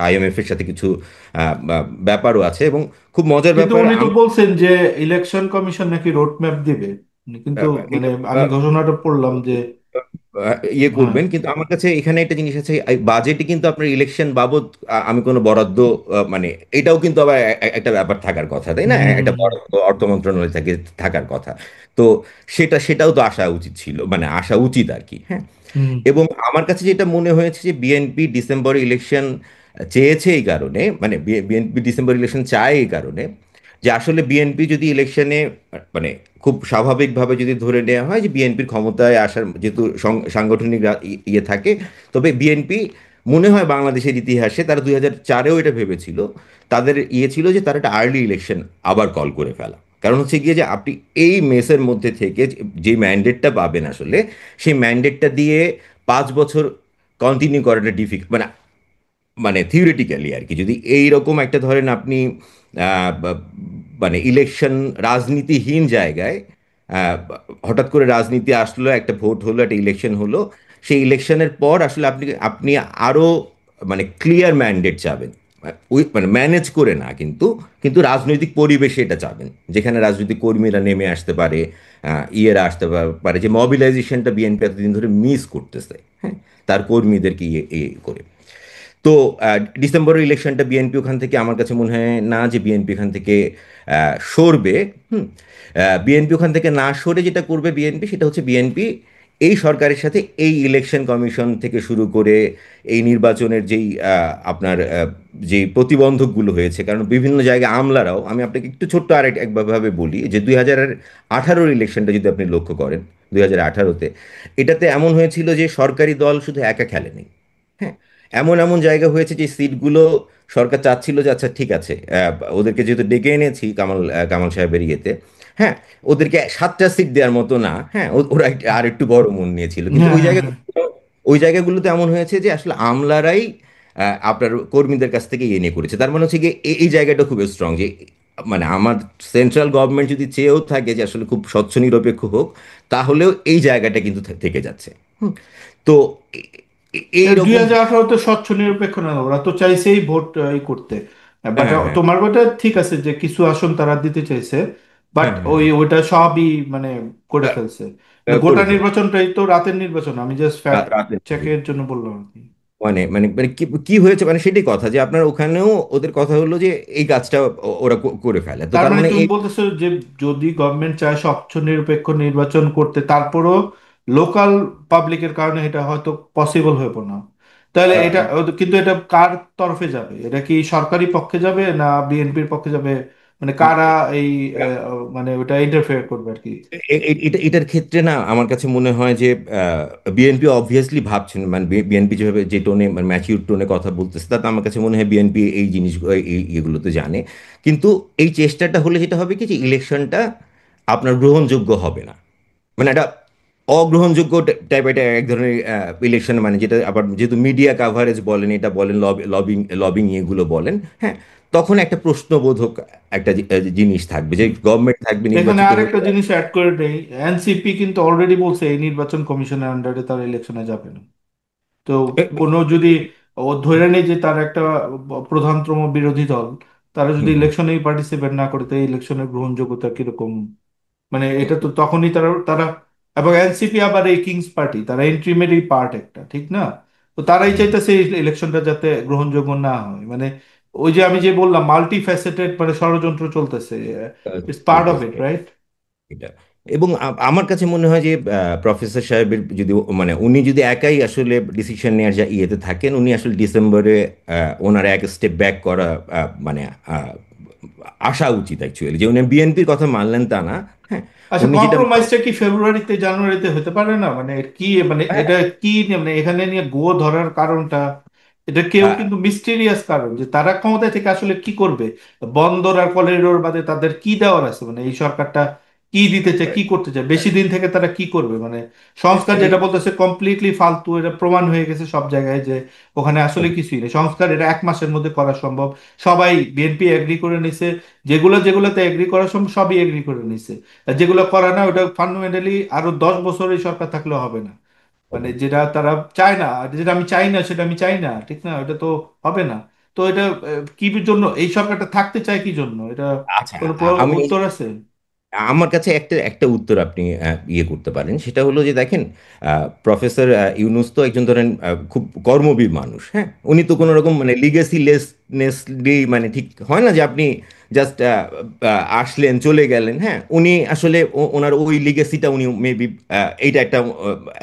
আইএমএফ এর সাথে কিছু ব্যাপারও আছে এবং খুব মজার কিন্তু ব্যাপার উনি তো বলছেন যে ইলেকশন কমিশন নাকি রোড ম্যাপ দিবে। কিন্তু মানে আমি এটা ঘোষণাটা পড়লাম যে ইয়ে হ্যাঁ। করবেন, কিন্তু আমার কাছে এখানে একটা জিনিস আছে, বাজেটে কিন্তু আপনার ইলেকশন বাবদ আমি কোনো বরাদ্দ মানে এটাও কিন্তু আবার একটা ব্যাপার থাকার কথা, তাই না? হুম হুম একটা বরাদ্দ অর্থ মন্ত্রণালয় থেকে থাকার কথা। তো সেটাও তো আসা উচিত ছিল, মানে আসা উচিত আর কি, হ্যাঁ। হুম এবং আমার কাছে যেটা মনে হয়েছে যে বিএনপি ডিসেম্বরে ইলেকশন চেয়েছে এই কারণে, মানে বিএনপি ডিসেম্বর ইলেকশন চায় এই কারণে যে আসলে বিএনপি যদি ইলেকশনে মানে খুব স্বাভাবিকভাবে যদি ধরে নেওয়া হয় যে বিএনপির ক্ষমতায় আসার যেহেতু সাংগঠনিক ইয়ে থাকে, তবে বিএনপি মনে হয় বাংলাদেশের ইতিহাসে তারা 2004-এও এটা ভেবেছিল, তাদের ইয়ে ছিল যে তারা একটা আর্লি ইলেকশন আবার কল করে ফেলা। কারণ হচ্ছে গিয়ে যে আপনি এই মেসের মধ্যে থেকে যে ম্যান্ডেটটা পাবেন আসলে সেই ম্যান্ডেটটা দিয়ে 5 বছর কন্টিনিউ করাটা ডিফিকাল্ট, মানে মানে থিওরিটিক্যালি আর কি। যদি এই রকম একটা ধরেন আপনি মানে ইলেকশন রাজনীতিহীন জায়গায় আহ, হঠাৎ করে রাজনীতি আসলো, একটা ভোট হলো, একটা ইলেকশন হলো, সেই ইলেকশনের পর আসলে আপনি আপনি আরো মানে ক্লিয়ার ম্যান্ডেট চাবেন, মানে ম্যানেজ করে না, কিন্তু কিন্তু রাজনৈতিক পরিবেশে এটা চাবেন যেখানে রাজনৈতিক কর্মীরা নেমে আসতে পারে, ইয়েরা আসতে পারে, যে মবিলাইজেশনটা বিএনপি এতদিন ধরে মিস করতেছে, হ্যাঁ, তার কর্মীদেরকে ইয়ে ইয়ে করে। তো ডিসেম্বরের ইলেকশনটা বিএনপি ওখান থেকে আমার কাছে মনে হয় না যে বিএনপি ওখান থেকে সরবে। হুম। বিএনপি ওখান থেকে না সরে যেটা করবে বিএনপি সেটা হচ্ছে বিএনপি এই সরকারের সাথে এই ইলেকশন কমিশন থেকে শুরু করে এই নির্বাচনের যেই আপনার যে প্রতিবন্ধকগুলো হয়েছে, কারণ বিভিন্ন জায়গায় আমলারাও, আমি আপনাকে একটু ছোট্ট একভাবে বলি যে 2018-র ইলেকশনটা যদি আপনি লক্ষ্য করেন, 2018-তে এটাতে এমন হয়েছিল যে সরকারি দল শুধু একা খেলেনি, হ্যাঁ, এমন এমন জায়গা হয়েছে যে সিটগুলো সরকার চাচ্ছিল যে আচ্ছা ঠিক আছে, ওদেরকে যেহেতু ডেকে এনেছি কামাল সাহেবের ইয়েতে, হ্যাঁ, ওদেরকে 7টা সিট দেওয়ার মতো না, হ্যাঁ, ওরা আর একটু বড় মন নিয়েছিল, কিন্তু হ্যাঁ হ্যাঁ হ্যাঁ। ওই জায়গাগুলোতে এমন হয়েছে যে আসলে আমলারাই আপনার কর্মীদের কাছ থেকে ইয়ে নিয়ে করেছে। তার মানে হচ্ছে গিয়ে এই জায়গাটা খুব স্ট্রং যে মানে আমার সেন্ট্রাল গভর্নমেন্ট যদি চেয়েও থাকে যে আসলে খুব স্বচ্ছ নিরপেক্ষ হোক, তাহলেও এই জায়গাটা কিন্তু থেকে যাচ্ছে। হুম। তো দুই এইরকম। হাজার আঠারোতে স্বচ্ছ নিরপেক্ষ না, ওরা তো চাইছেই ভোট ই করতে। বাট হ্যাঁ হ্যাঁ তোমার কথা ঠিক আছে যে কিছু আসন তারা দিতে চাইছে, বাট হ্যাঁ হ্যাঁ হ্যাঁ। ওইটা সবই মানে করে আহ, ফেলছে। মানে গোটা করে ফেলছে নির্বাচনটাই তো রাতের নির্বাচন, আমি জাস্ট ফ্যাক্ট রাতে। চেকের জন্য বললাম আর কি। মানে মানে মানে কি কি হয়েছে, মানে সেটাই কথা যে আপনার ওখানেও ওদের কথা হলো যে এই কাজটা ওরা করে ফেলে, তো তার তার মানে মানে তুমি এই বলতেছো যে যদি গভর্নমেন্ট চায় স্বচ্ছ নিরপেক্ষ নির্বাচন করতে, তারপরও লোকাল পাবলিকের কারণে এটা হয়তো পসিবল হইব না, তাহলে এটা আহ, কিন্তু এটা কার তরফে যাবে? এটা কি সরকারি পক্ষে যাবে না বিএনপির পক্ষে যাবে? মানে কারা এই মানে ওটা ইন্টারফেয়ার করবে আর কি? এটার ক্ষেত্রে না আমার কাছে মনে হয় যে বিএনপি অবভিয়াসলি ভাবছেন, মানে বিএনপি যেভাবে যে টোনে মানে ম্যাচিউর টোনে কথা বলতেছে তাতে আমার কাছে মনে হয় বিএনপি এই জিনিসগুলো এগুলোতে জানে। কিন্তু এই চেষ্টাটা হলে যেটা হবে কি যে ইলেকশনটা আপনার গ্রহণযোগ্য হবে না, মানে একটা অগ্রহণযোগ্য টাইপ, এটা এক ধরনের ইলেকশন, মানে যেটা আবার যেহেতু মিডিয়া কাভারেজ বলেন, এটা বলেন লবিং লবিং এগুলো বলেন, হ্যাঁ, তখন একটা প্রশ্নবোধক একটা জিনিস থাকবে যে গভর্নমেন্ট থাকবে এখানে নির্বাচিত হয়ে। আরেকটা জিনিস অ্যাড করে নেই, এনসিপি কিন্তু অলরেডি বলছে এই নির্বাচন কমিশনের আন্ডারে তারা ইলেকশনে যাবে না। তো কোনো যদি ও ধরে নেই যে তার একটা প্রধানতম বিরোধী দল, তারা যদি হুম, ইলেকশনেই পার্টিসিপেট না করে, তো এই ইলেকশনের গ্রহণযোগ্যতা কিরকম? মানে এটা তো তখনই তারা তারা এবং এনসিপি আবার এই কিংস পার্টি, তারা ইন্ট্রিমেরই পার্ট একটা, ঠিক না? তো তারাই হুম, চাইতেছে এই ইলেকশনটা যাতে গ্রহণযোগ্য না হয়। মানে ওই যে আমি যে বললাম মাল্টি ফ্যাসেটেড মানে ষড়যন্ত্র চলতেছে, ইটস পার্ট অফ ইট, চলতেছে রাইট? এটা। এবং আমার কাছে মনে হয় যে প্রফেসর সাহেবের যদি মানে উনি যদি একাই আসলে ডিসিশন নেওয়ার যা ইয়েতে থাকেন, উনি আসলে ডিসেম্বরে ওনার এক স্টেপ ব্যাক করা মানে আসা উচিত অ্যাকচুয়ালি, যে উনি বিএনপির কথা মানলেন তা না। হ্যাঁ, আচ্ছা, উনি যেটা কম্প্রোমাইজটা কি ফেব্রুয়ারিতে জানুয়ারিতে হতে পারে না? মানে কি, মানে এটা কি নিয়ে, মানে এখানে নিয়ে গো ধরার কারণটা, এটা কেউ আহ, কিন্তু মিস্টেরিয়াস কারণ, যে তারা ক্ষমতায় থেকে আসলে কি করবে, বন্দর আর করিডোর বাদে তাদের কি দেওয়ার আছে, মানে এই সরকারটা কি দিতে চায়, কি করতে চায়, বেশি দিন থেকে তারা কি করবে, মানে সংস্কার যেটা বলতেছে কমপ্লিটলি ফালতু, এটা প্রমাণ হয়ে গেছে সব জায়গায় যে ওখানে আসলে কিছুই নেই। সংস্কার এটা 1 মাসের মধ্যে করা সম্ভব, সবাই বিএনপি এগ্রি করে নিছে, যেগুলোতে এগ্রি করা সম্ভব সবই এগ্রি করে নিছে, আর যেগুলো করে না ওটা ফান্ডামেন্টালি আরো 10 বছর এই সরকার থাকলেও হবে না, মানে যেটা তারা চায় না, আর যেটা আমি চাই না সেটা আমি চাই না, ঠিক না? এটা তো হবে না। তো এটা কি জন্য এই সরকারটা থাকতে চায়, কি জন্য এটা, আচ্ছা, কোনো আমি উত্তর আছে? আমার কাছে একটা একটা উত্তর আপনি ইয়ে করতে পারেন, সেটা হলো যে দেখেন, প্রফেসর ইউনূস তো একজন ধরেন খুব কর্মবীর মানুষ। হ্যাঁ, উনি তো কোনো রকম মানে লিগেসি লেসনেস মানে ঠিক হয় না যে আপনি জাস্ট আসলেন চলে গেলেন। হ্যাঁ, উনি আসলে ওনার ওই লিগেসিটা উনি মেবি এইটা একটা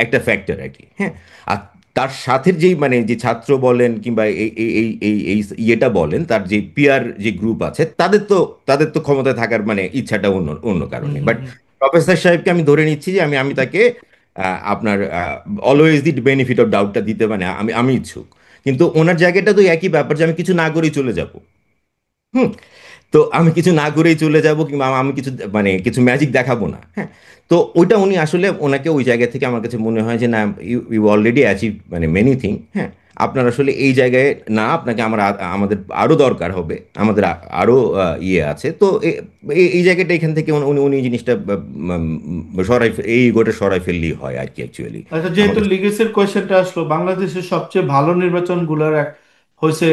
একটা ফ্যাক্টর আর কি। হ্যাঁ, আর তার সাথে যেই মানে যে ছাত্র বলেন কিংবা এই এই এই এই এই ইয়েটা বলেন, তার যে পিয়ার যে গ্রুপ আছে, তাদের তো ক্ষমতায় থাকার মানে ইচ্ছাটা অন্য অন্য হুম কারণে। হুম বাট হুম। প্রফেসর সাহেবকে আমি ধরে নিচ্ছি যে আমি তাকে আপনার অলওয়েজ দি বেনিফিট অফ ডাউটটা দিতে মানে আমি ইচ্ছুক। কিন্তু ওনার জায়গাটা তো একই ব্যাপার যে আমি কিছু না করেই চলে যাব। হুম। তো আমি কিছু না করেই চলে যাব কিংবা আমি কিছু মানে কিছু ম্যাজিক দেখাবো না। হ্যাঁ, তো ওইটা উনি আসলে ওনাকে ওই জায়গা থেকে আমার কাছে মনে হয় যে না, ইউ ইউ অলরেডি অ্যাচিভ মানে মেনি থিং। হ্যাঁ, আপনার আসলে এই জায়গায় না, আপনাকে আমাদের আরো দরকার হবে, আমাদের আরো ইয়ে আছে। তো এই জায়গাটা এখান থেকে উনি উনি এই জিনিসটা এই গোটা সরাই ফেললেই হয় আর কি অ্যাকচুয়ালি আচ্ছা, আমার যেহেতু কাছে। লিগেসির কোয়েশ্চেনটা আসলো, বাংলাদেশের সবচেয়ে ভালো নির্বাচন গুলার এক হয়েছে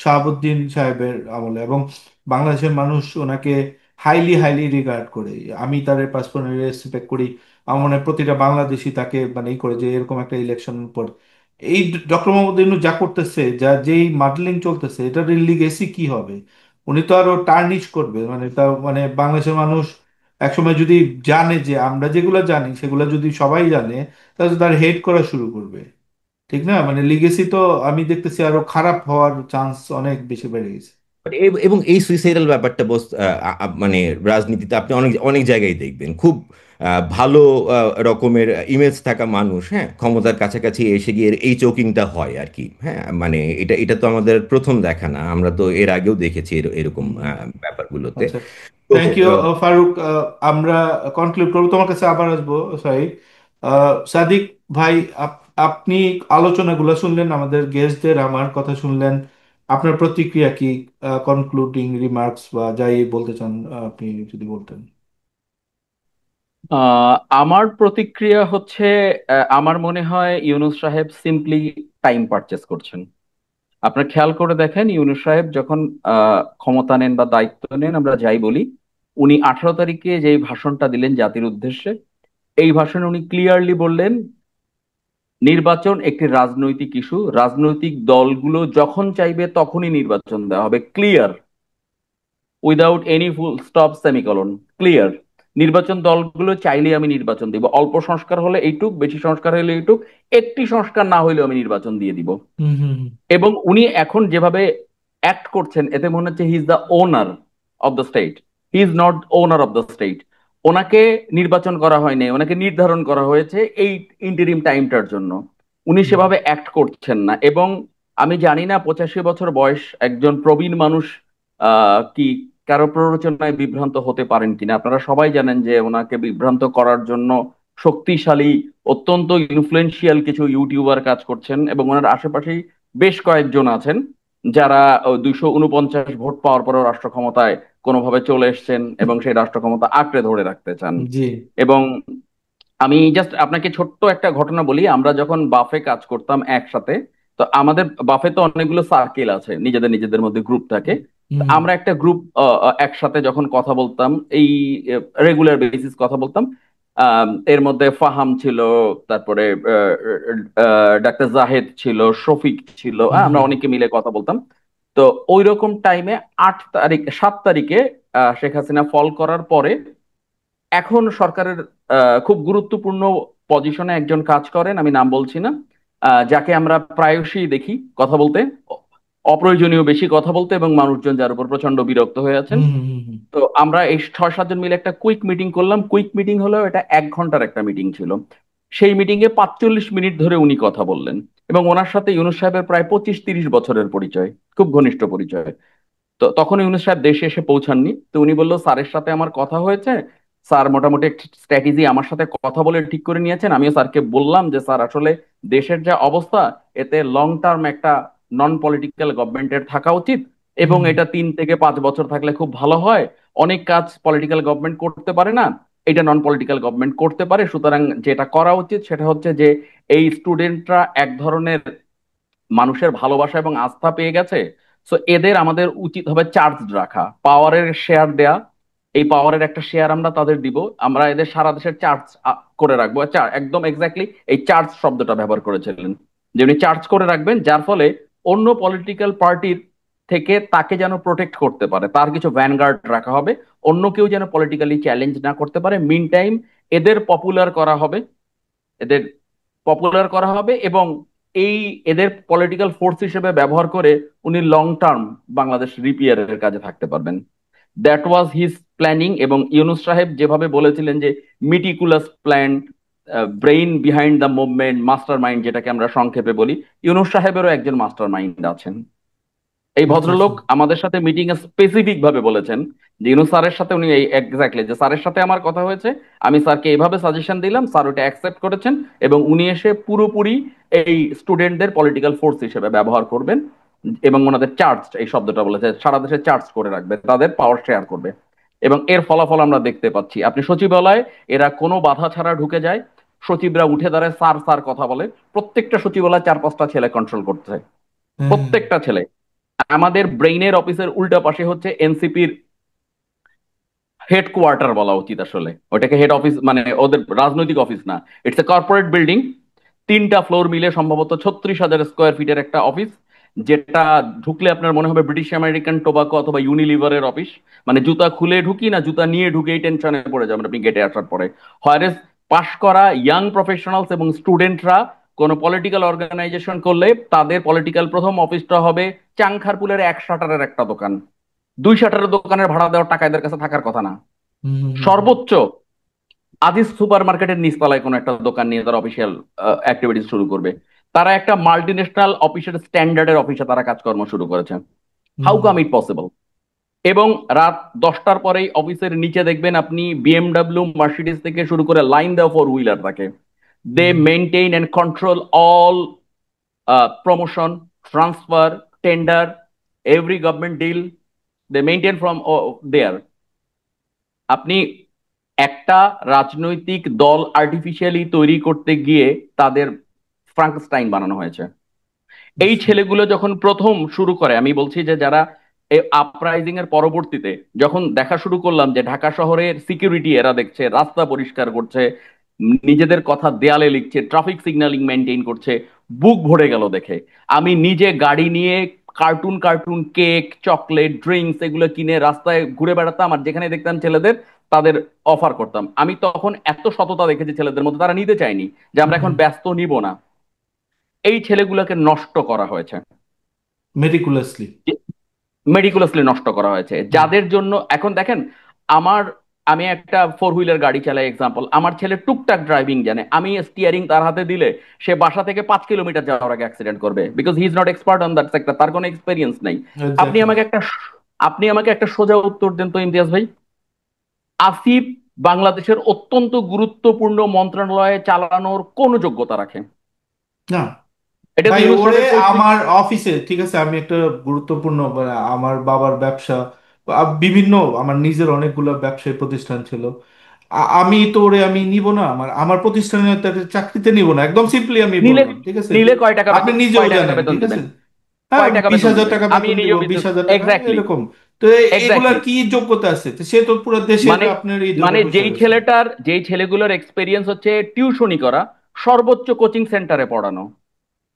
শাহাবুদ্দিন সাহেবের আমলে, এবং বাংলাদেশের মানুষ ওনাকে হাইলি হাইলি রিগার্ড করে। আমি তার পাসপোর্ট রেসপেক্ট করি। আমার মনে হয় প্রতিটা বাংলাদেশি তাকে মানে ই করে, যে এরকম একটা ইলেকশন পর এই ডক্টর মোহাম্মদ ইউনূস যা করতেছে, যা যেই মডেলিং চলতেছে, এটার লিগেসি কি হবে? উনি তো আরো টার্নিশ করবে, মানে তা মানে বাংলাদেশের মানুষ একসময় যদি জানে যে আমরা যেগুলো জানি সেগুলো যদি সবাই জানে, তাহলে তো তার হেট করা শুরু করবে, ঠিক না? মানে লিগেসি তো আমি দেখতেছি আরো খারাপ হওয়ার চান্স অনেক বেশি বেড়ে গেছে। But এবং এই সুইসাইডাল ব্যাপারটা বস মানে রাজনীতিতে আপনি অনেক অনেক জায়গায় দেখবেন খুব ভালো রকমের ইমেজ থাকা মানুষ, হ্যাঁ, ক্ষমতার কাছাকাছি এসে গিয়ে এই চোকিংটা হয় আর কি। হ্যাঁ, মানে এটা তো আমাদের প্রথম দেখা না, আমরা তো এর আগেও দেখেছি এরকম হুম। ব্যাপারগুলোতে। আচ্ছা, তো থ্যাংক ইউ ফারুক। আমরা কনক্লুড করবো, তোমার কাছে আবার আসবো। সরি, সাদিক ভাই, আপনি আলোচনাগুলো শুনলেন, আমাদের গেস্টদের আমার কথা শুনলেন, আপনার প্রতিক্রিয়া কি? কনক্লুডিং রিমার্কস বা যাই বলতে চান, আপনি যদি বলতেন। আমার প্রতিক্রিয়া হচ্ছে, আমার মনে হয় ইউনূস সাহেব সিম্পলি টাইম পারচেস করছেন। আপনার খেয়াল করে দেখেন, ইউনূস সাহেব যখন ক্ষমতা নেন বা দায়িত্ব নেন, আমরা যাই বলি, উনি 18 তারিখে যেই ভাষণটা দিলেন জাতির উদ্দেশ্যে, এই ভাষণে উনি ক্লিয়ারলি বললেন নির্বাচন একটি রাজনৈতিক ইস্যু, রাজনৈতিক দলগুলো যখন চাইবে তখনই নির্বাচন দেওয়া হবে, clear, without any full stop semicolon, clear. নির্বাচন দলগুলো চাইলে আমি নির্বাচন দিব, অল্প সংস্কার হলে এইটুক, বেশি সংস্কার হলে এইটুক, একটি সংস্কার না হইলেও আমি নির্বাচন দিয়ে দিব। হুম হুম হুম। এবং উনি এখন যেভাবে অ্যাক্ট করছেন, এতে মনে হচ্ছে he is the owner of the state. He is not owner of the state. ওনাকে নির্বাচন করা হয়নি, ওনাকে নির্ধারণ করা হয়েছে এই ইন্টারিম টাইমটার জন্য। উনি হুম। সেভাবে অ্যাক্ট করছেন না। এবং আমি জানি না 85 বছর বয়স একজন প্রবীণ মানুষ কি কারো প্ররোচনায় বিভ্রান্ত হতে পারেন কিনা। আপনারা সবাই জানেন যে ওনাকে বিভ্রান্ত করার জন্য শক্তিশালী, অত্যন্ত ইনফ্লুয়েন্সিয়াল কিছু ইউটিউবার কাজ করছেন, এবং ওনার আশেপাশেই বেশ কয়েকজন আছেন যারা 249 ভোট পাওয়ার পরেও রাষ্ট্র ক্ষমতায় কোনোভাবে চলে এসেছেন এবং সেই রাষ্ট্র ক্ষমতা আঁকড়ে ধরে রাখতে চান। জি। এবং আমি জাস্ট আপনাকে ছোট্ট একটা ঘটনা বলি। আমরা যখন বাফে কাজ করতাম একসাথে, তো আমাদের বাফে তো অনেকগুলো সার্কেল আছে, নিজেদের নিজেদের মধ্যে গ্রুপ থাকে। তো হুম আমরা একটা গ্রুপ একসাথে যখন কথা বলতাম, এই রেগুলার বেসিস কথা বলতাম। এর মধ্যে ফাহাম ছিল, তারপরে ডাক্তার জাহেদ ছিল, শফিক ছিল, হুম আমরা হুম অনেকে মিলে কথা বলতাম। তো ওই রকম টাইমে 8 তারিখ 7 তারিখে শেখ হাসিনা ফল করার পরে এখন সরকারের খুব গুরুত্বপূর্ণ পজিশনে একজন কাজ করেন, আমি নাম বলছি না, যাকে আমরা প্রায়শই দেখি কথা বলতে। অপ্রয়োজনীয় বেশি কথা বলতে, এবং মানুষজন যার উপর প্রচন্ড বিরক্ত হয়ে আছেন। হুম হুম হুম হুম। তো আমরা এই 6-7 জন মিলে একটা কুইক মিটিং করলাম। কুইক মিটিং হলো, এটা 1 ঘন্টার একটা মিটিং ছিল। সেই মিটিং এ 45 মিনিট ধরে উনি কথা বললেন, এবং ওনার সাথে ইউনূস সাহেবের প্রায় 25-30 বছরের পরিচয়, খুব ঘনিষ্ঠ পরিচয়। তো তখন ইউনূস সাহেব দেশে এসে পৌঁছাননি। তো উনি বললো, স্যারের সাথে আমার কথা হয়েছে, স্যার মোটামুটি একটা স্ট্র্যাটেজি আমার সাথে কথা বলে ঠিক করে নিয়েছেন। আমিও স্যারকে বললাম যে স্যার, আসলে দেশের যা অবস্থা, এতে লং টার্ম একটা নন পলিটিক্যাল গভর্নমেন্টের থাকা উচিত, এবং হুম এটা 3 থেকে 5 বছর থাকলে খুব ভালো হয়। অনেক কাজ পলিটিক্যাল গভর্নমেন্ট করতে পারে না, এটা নন পলিটিক্যাল গভর্নমেন্ট করতে পারে। সুতরাং যেটা করা উচিত সেটা হচ্ছে যে এই স্টুডেন্টরা এক ধরনের মানুষের ভালোবাসা এবং আস্থা পেয়ে গেছে। সো এদের আমাদের উচিত হবে চার্জ রাখা, পাওয়ারের শেয়ার দেয়া। এই পাওয়ারের একটা শেয়ার আমরা তাদের দিব, আমরা এদের সারা দেশের চার্জ করে রাখবো। একদম এক্স্যাক্টলি এই চার্জ শব্দটা ব্যবহার করেছিলেন, যে উনি চার্জ করে রাখবেন, যার ফলে অন্য পলিটিক্যাল পার্টির থেকে তাকে যেন প্রোটেক্ট করতে পারে, তার কিছু ভ্যানগার্ড রাখা হবে, অন্য কেউ যেন পলিটিক্যালি চ্যালেঞ্জ না করতে পারে। মিন টাইম এদের পপুলার করা হবে, এদের পপুলার করা হবে, এবং এই এদের পলিটিক্যাল ফোর্স হিসেবে ব্যবহার করে উনি লং টার্ম বাংলাদেশ রিপেয়ারের কাজে থাকতে পারবেন। That was his planning. এবং ইউনূস সাহেব যেভাবে বলেছিলেন যে meticulous plan, brain behind the movement, master mind যেটাকে আমরা সংক্ষেপে বলি, ইউনূস সাহেবেরও একজন মাস্টার মাইন্ড আছেন। এই আচ্ছা আচ্ছা। ভদ্রলোক আমাদের সাথে মিটিং এ স্পেসিফিক ভাবে বলেছেন যে ইউনূস স্যারের সাথে উনি এই এক্স্যাক্টলি, যে স্যারের সাথে আমার কথা হয়েছে, আমি স্যারকে এইভাবে সাজেশন দিলাম, স্যার ওটা অ্যাকসেপ্ট করেছেন, এবং উনি এসে পুরোপুরি এই স্টুডেন্টদের পলিটিক্যাল ফোর্স হিসেবে ব্যবহার করবেন, এবং ওনাদের চার্জ, এই শব্দটা বলেছে, সারা দেশে চার্জ করে রাখবে, তাদের পাওয়ার শেয়ার করবে। এবং এর ফলাফল আমরা দেখতে পাচ্ছি। আপনি সচিবালয়ে এরা কোনো বাধা ছাড়া ঢুকে যায়, সচিবরা উঠে দাঁড়ায়, স্যার স্যার কথা বলে। প্রত্যেকটা সচিবালয় 4-5টা ছেলে কন্ট্রোল করতে হয়, হ্যাঁ। প্রত্যেকটা ছেলে। আমাদের ব্রেইনের অফিসের উল্টা পাশে হচ্ছে এনসিপির হেডকোয়ার্টার বলা উচিত আসলে, ওটাকে হেড অফিস মানে ওদের রাজনৈতিক অফিস না, ইটস এ কর্পোরেট বিল্ডিং। 3টা ফ্লোর মিলে সম্ভবত 36,000 স্কোয়ার ফিটের একটা অফিস, যেটা ঢুকলে আপনার মনে হবে ব্রিটিশ আমেরিকান টোবাকো অথবা ইউনিলিভারের অফিস। মানে জুতা খুলে ঢুকি না জুতা নিয়ে ঢুকেই টেনশনে পড়ে যাবেন আপনি গেটে আসার পরে। হয়রেস পাশ করা ইয়াং প্রফেশনালস এবং স্টুডেন্টরা কোনো পলিটিক্যাল অর্গানাইজেশন করলে তাদের পলিটিক্যাল প্রথম অফিসটা হবে চাংখারপুলের 1 শাটারের একটা দোকান। 2 শাটারের দোকানের ভাড়া দেওয়ার টাকা এদের কাছে থাকার কথা না। হুম হুম হুম হুম। সর্বোচ্চ আজিজ সুপার মার্কেটের নিচতলায় কোনো একটা দোকান নিয়ে তারা অফিসিয়াল অ্যাক্টিভিটিস শুরু করবে। তারা একটা মাল্টি ন্যাশনাল অফিসের স্ট্যান্ডার্ডের অফিসে তারা কাজকর্ম শুরু করেছে। How hmm come it possible? এবং রাত 10টার পরেই অফিসের নিচে দেখবেন আপনি বিএমডাব্লিউ, মার্সিডিজ থেকে শুরু করে লাইন দেওয়া 4 হুইলার থাকে। They whom maintain and control all promotion, transfer, tender, every government deal they maintain from there. আপনি একটা রাজনৈতিক দল আর্টিফিশিয়ালি তৈরি করতে গিয়ে তাদের ফ্রাঙ্কস্টাইন বানানো হয়েছে। এই বুঝছি। ছেলেগুলো যখন প্রথম শুরু করে, আমি বলছি যে যারা এই আপরাইজিং এর পরবর্তীতে যখন দেখা শুরু করলাম যে ঢাকা শহরের সিকিউরিটি এরা দেখছে, রাস্তা পরিষ্কার করছে, নিজেদের কথা দেয়ালে লিখছে, ট্রাফিক সিগন্যালিং মেনটেন করছে, বুক ভরে গেল দেখে। আমি নিজে গাড়ি নিয়ে cartoon cartoon cake, chocolate, drinks এগুলো কিনে রাস্তায় ঘুরে বেড়াতাম, আর যেখানে দেখতাম ছেলেদের, তাদের অফার করতাম। আমি তখন এত সততা দেখেছি ছেলেদের মধ্যে, তারা নিতে চায়নি যে আমরা এখন ব্যস্ত, নিব না। এই ছেলেগুলোকে নষ্ট করা হয়েছে, মেটিকুলাসলি। মেডিকুলাসলি নষ্ট করা হয়েছে, হুম যাদের জন্য এখন দেখেন আমার, আমি একটা 4 হুইলার গাড়ি চালাই এক্সাম্পল, আমার ছেলে টুকটাক ড্রাইভিং জানে, আমি স্টিয়ারিং তার হাতে দিলে সে বাসা থেকে 5 কিলোমিটার যাওয়ার আগে অ্যাক্সিডেন্ট করবে, because he is not expert on that sector, তার কোনো এক্সপিরিয়েন্স নেই। আপনি এক্স্যাক্টলি। আমাকে একটা আপনি আমাকে একটা সোজা উত্তর দেন তো ইমতিয়াজ ভাই, আসিফ বাংলাদেশের অত্যন্ত গুরুত্বপূর্ণ মন্ত্রণালয়ে চালানোর কোন যোগ্যতা রাখে? না এটা তো ভাই, ইউনূস ওরে সাহেবের পৈতৃক। আমার অফিসে, ঠিক আছে, আমি একটা গুরুত্বপূর্ণ আমার বাবার ব্যবসা, বিভিন্ন আমার নিজের অনেকগুলো ব্যবসায়ী প্রতিষ্ঠান ছিল। আমি তো ওরে আমি নিব না, আমার আমার প্রতিষ্ঠানে তাকে চাকরিতে নিব না, একদম সিম্পলি আমি নিলে বললাম, ঠিক আছে। নিলে কয় টাকা আপনি বেতন, নিজেও কয় টাকা জানেন, বেতন ঠিক আছে। দিবেন? হ্যাঁ, কয় টাকা বিশ বেতন হাজার দিবেন? টাকা আমি বেতন দিব, নিজেও 20,000 টাকা এক্স্যাক্টলি, এরকম। তো এগুলার এক্স্যাক্টলি। কি যোগ্যতা আছে? তো সে তো পুরো দেশের মানে আপনার এই ধরে মানে বসে রয়েছে। যেই ছেলেগুলোর এক্সপেরিয়েন্স হচ্ছে টিউশনি করা, সর্বোচ্চ কোচিং সেন্টারে পড়ানো।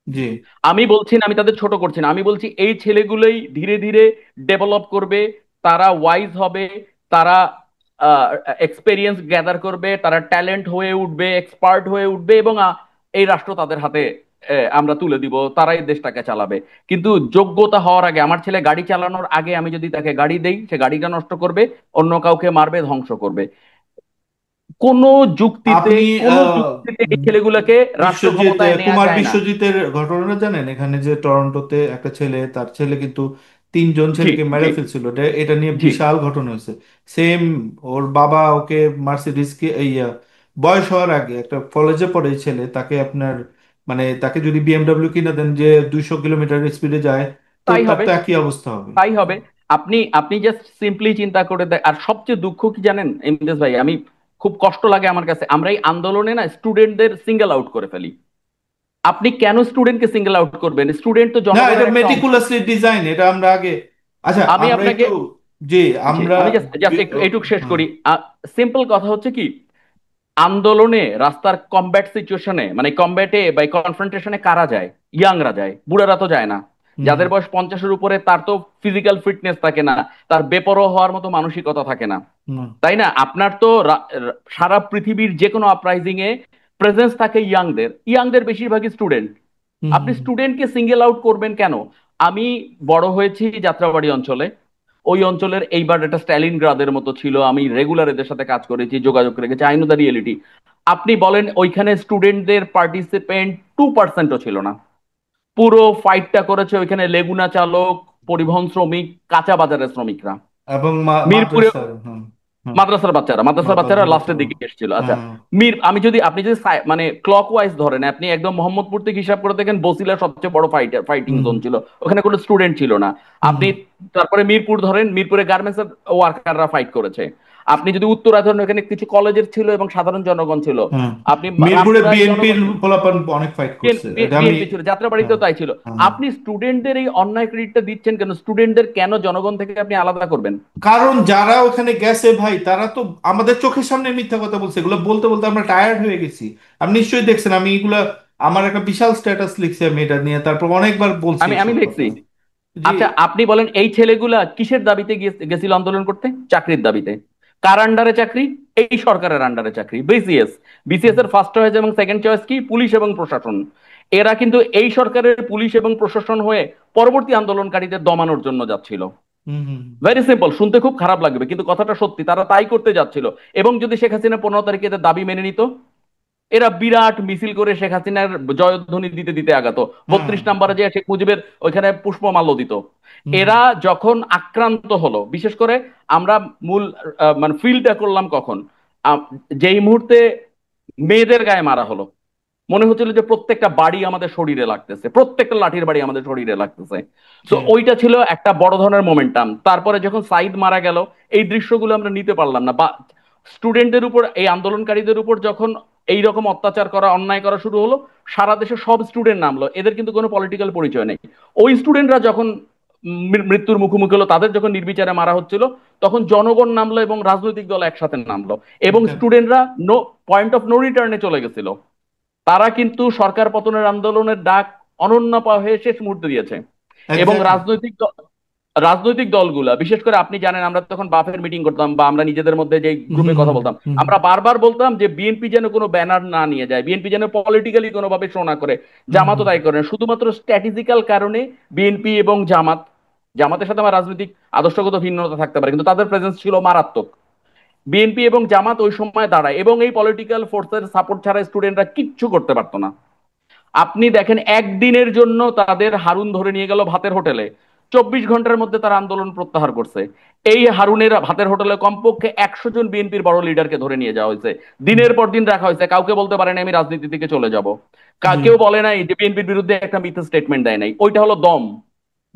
জি। আমি বলছি না, আমি তাদের ছোট করছি না, আমি বলছি এই ছেলেগুলোই ধীরে ধীরে ডেভেলপ করবে, তারা ওয়াইজ হবে, তারা এক্সপেরিয়েন্স গ্যাদার করবে, তারা ট্যালেন্ট হয়ে উঠবে, এক্সপার্ট হয়ে উঠবে, এবং এই রাষ্ট্র তাদের হাতে আমরা তুলে দিব, তারাই দেশটাকে চালাবে। কিন্তু যোগ্যতা হওয়ার আগে, আমার ছেলে গাড়ি চালানোর আগে আমি যদি তাকে গাড়ি দেই, সে গাড়িটা নষ্ট করবে, অন্য কাউকে মারবে, ধ্বংস করবে। কোনো যুক্তিতে, আপনি কোনো যুক্তিতে এই ছেলেগুলোকে রাষ্ট্র বিশ্বজিৎ ক্ষমতায় নেওয়া কুমার যায় না। বিশ্বজিতের ঘটনাটা জানেন? এখানে যে টরন্টোতে একটা ছেলে, তার ছেলে কিন্তু তিনজন জি, ছেলেকে মেরে জি, ফেলছিল, এটা নিয়ে জি। বিশাল ঘটনা হয়েছে। সেম, ওর বাবা ওকে মার্সিডিজকে বয়স হওয়ার আগে, একটা কলেজে পড়ে এই ছেলে, তাকে আপনার মানে তাকে যদি বিএমডব্লিউ কিনে দেন যে 200 কিলোমিটার স্পিডে যায়, তো তাই তার হবে, তো একই অবস্থা হবে। তাই হবে। আপনি আপনি জাস্ট সিম্পলি চিন্তা করে দেখ। আর সবচেয়ে দুঃখ কি জানেন ইমতিয়াজ ভাই, আমি খুব কষ্ট লাগে আমার কাছে, আমরা এই আন্দোলনে না স্টুডেন্টদের সিঙ্গেল আউট করে ফেলি। আপনি কেন স্টুডেন্টকে সিঙ্গেল আউট করবেন? স্টুডেন্ট তো না, এটা জনগণের একটা অংশ। মেটিকুলাসলি ডিজাইন, এটা আমরা আগে, আচ্ছা আমি আমরা আপনাকে, একটু, জি জি, আমরা আমি জাস্ট জাস্ট একটু এইটুক শেষ হ্যাঁ। করি। সিম্পল কথা হচ্ছে কি, আন্দোলনে রাস্তার কমব্যাট সিচুয়েশনে, মানে কমব্যাটে বা কনফ্রন্টেশনে কারা যায়? ইয়াংরা যায়, বুড়ারা তো যায় না। হুম যাদের বয়স 50-এর উপরে, তার তো ফিজিক্যাল ফিটনেস থাকে না, তার বেপরোয়া হওয়ার মতো মানসিকতা থাকে না, হুম তাই না? আপনার তো সারা পৃথিবীর যে কোনো আপরাইজিং এ প্রেজেন্স থাকে ইয়াংদের, ইয়াংদের বেশিরভাগই স্টুডেন্ট। হুম আপনি হুম স্টুডেন্টকে সিঙ্গেল আউট করবেন কেন? আমি বড় হয়েছি যাত্রাবাড়ি অঞ্চলে। ওই অঞ্চলের এইবার একটা স্ট্যালিন গ্রাদের মতো ছিল, আমি রেগুলার এদের সাথে কাজ করেছি, যোগাযোগ রেখেছি, আই নো দ্য রিয়েলিটি। আপনি বলেন ওইখানে স্টুডেন্টদের পার্টিসিপেন্ট 2%ও ছিল না। পুরো ফাইটটা করেছে ওইখানে লেগুনা চালক, পরিবহন শ্রমিক, কাঁচা বাজারের শ্রমিকরা। এবং মিরপুরে মাদ্রাসার, হ্যাঁ হ্যাঁ, মাদ্রাসার বাচ্চারা লাস্টের দিকে এসেছিল। আচ্ছা, হ্যাঁ আপনি যদি মানে ক্লক ওয়াইজ ধরেন, আপনি একদম মোহাম্মদপুর থেকে হিসাব করে দেখেন, বসিলা সবচেয়ে বড় ফাইটিং হুম জোন ছিল, ওখানে কোনো স্টুডেন্ট ছিল না। হুম আপনি হুম তারপরে মিরপুর ধরেন, মিরপুরে গার্মেন্টস ওয়ার্কাররা ফাইট করেছে। আপনি যদি উত্তরা ধরেন, ওখানে কিছু কলেজের ছিল এবং সাধারণ জনগণ ছিল। হ্যাঁ। আপনি মিরপুরে রামপুরার বিএনপির জনগণ, পোলাপান অনেক ফাইট করছে, এটা আমি, বিএনপি ছিল, হ্যাঁ যাত্রাবাড়িতেও তাই ছিল। হ্যাঁ। আপনি স্টুডেন্টদের এই অন্যায় ক্রেডিটটা দিচ্ছেন কেন? স্টুডেন্টদের কেন জনগণ থেকে আপনি আলাদা করবেন? কারণ যারা ওখানে গেছে ভাই, তারা তো আমাদের চোখের সামনে মিথ্যা কথা বলছে, এগুলো বলতে বলতে আমরা টায়ার্ড হয়ে গেছি। আপনি নিশ্চয়ই দেখছেন, আমি এগুলা, আমার একটা বিশাল স্ট্যাটাস লিখছি আমি এটা নিয়ে, তারপর অনেকবার বলছি আমি আমি এইসব দেখছি। কথা। জি। আচ্ছা, আপনি বলেন এই ছেলেগুলা কিসের দাবিতে গেছিল আন্দোলন করতে? চাকরির দাবিতে। কার আন্ডারে চাকরি? এই সরকারের আন্ডারে চাকরি, বিসিএস। বিসিএস এর ফার্স্ট চয়েস এবং সেকেন্ড চয়েস কি? পুলিশ এবং প্রশাসন। এরা কিন্তু এই সরকারের পুলিশ এবং প্রশাসন হয়ে পরবর্তী আন্দোলনকারীদের দমানোর জন্য যাচ্ছিল। হুম হুম ভেরি সিম্পল, শুনতে খুব খারাপ লাগবে কিন্তু কথাটা সত্যি, তারা তাই করতে যাচ্ছিল। এবং যদি শেখ হাসিনা 15 তারিখে এদের দাবি মেনে নিত, এরা বিরাট মিছিল করে শেখ হাসিনার জয়ধ্বনি দিতে দিতে আগাতো, হ্যাঁ 32 নম্বরে যে শেখ মুজিবের ওইখানে পুষ্পমাল্য দিত। হুম এরা যখন আক্রান্ত হলো, বিশেষ করে আমরা মূল মানে ফিলটা করলাম কখন? আহ, যেই মুহূর্তে মেয়েদের গায়ে মারা হলো, মনে হচ্ছিল যে প্রত্যেকটা বাড়ি আমাদের শরীরে লাগতেছে, প্রত্যেকটা লাঠির বাড়ি আমাদের শরীরে লাগতেছে। তো জি ওইটা ছিল একটা বড় ধরনের মোমেন্টাম। তারপরে যখন সাইদ মারা গেল, এই দৃশ্যগুলো আমরা নিতে পারলাম না। বা স্টুডেন্টদের উপর, এই আন্দোলনকারীদের উপর যখন এই রকম অত্যাচার করা, অন্যায় করা শুরু হলো, সারা দেশে সব স্টুডেন্ট নামলো, এদের কিন্তু কোনো পলিটিক্যাল পরিচয় নেই। ওই স্টুডেন্টরা যখন মৃত্যুর মুখোমুখি হলো, তাদের যখন নির্বিচারে মারা হচ্ছিল, তখন জনগণ নামলো এবং রাজনৈতিক দল একসাথে নামলো, এবং স্টুডেন্টরা নো পয়েন্ট অফ নো রিটার্নে চলে গেছিল। তারা কিন্তু সরকার পতনের আন্দোলনের ডাক অনন্যা হয়ে শেষ মুহূর্তে দিয়েছে। এবং এক্স্যাক্টলি। রাজনৈতিক দলগুলা, বিশেষ করে আপনি জানেন, আমরা তখন বাফের মিটিং করতাম বা আমরা নিজেদের মধ্যে যে হুম গ্রুপে হুম কথা বলতাম, হুম হুম আমরা বারবার বলতাম যে বিএনপি যেন কোনো ব্যানার না নিয়ে যায়, বিএনপি যেন পলিটিক্যালি কোনোভাবে শো না করে। হুম জামাতও হুম তাই করে না। শুধুমাত্র স্ট্র্যাটেজিক্যাল কারণে বিএনপি এবং জামাতের সাথে আমার রাজনৈতিক আদর্শগত ভিন্নতা থাকতে পারে, কিন্তু তাদের প্রেজেন্স ছিল মারাত্মক। বিএনপি এবং জামাত ওই সময় দাঁড়ায়, এবং এই পলিটিক্যাল ফোর্সের সাপোর্ট ছাড়া স্টুডেন্টরা কিচ্ছু করতে পারতো না। আপনি দেখেন, একদিনের জন্য তাদের হারুন ধরে নিয়ে গেল ভাতের হোটেলে, 24 ঘন্টার মধ্যে তারা আন্দোলন প্রত্যাহার করছে। এই হারুনের ভাতের হোটেলে কমপক্ষে 100 জন বিএনপির বড় লিডারকে ধরে নিয়ে যাওয়া হয়েছে, হুম, দিনের পর দিন রাখা হয়েছে। কাউকে বলতে পারে না আমি রাজনীতি থেকে চলে যাব। জি কেউ বলে নাই যে বিএনপির বিরুদ্ধে একটা মিথ্যা স্টেটমেন্ট দেয় নাই, ওইটা হলো দম।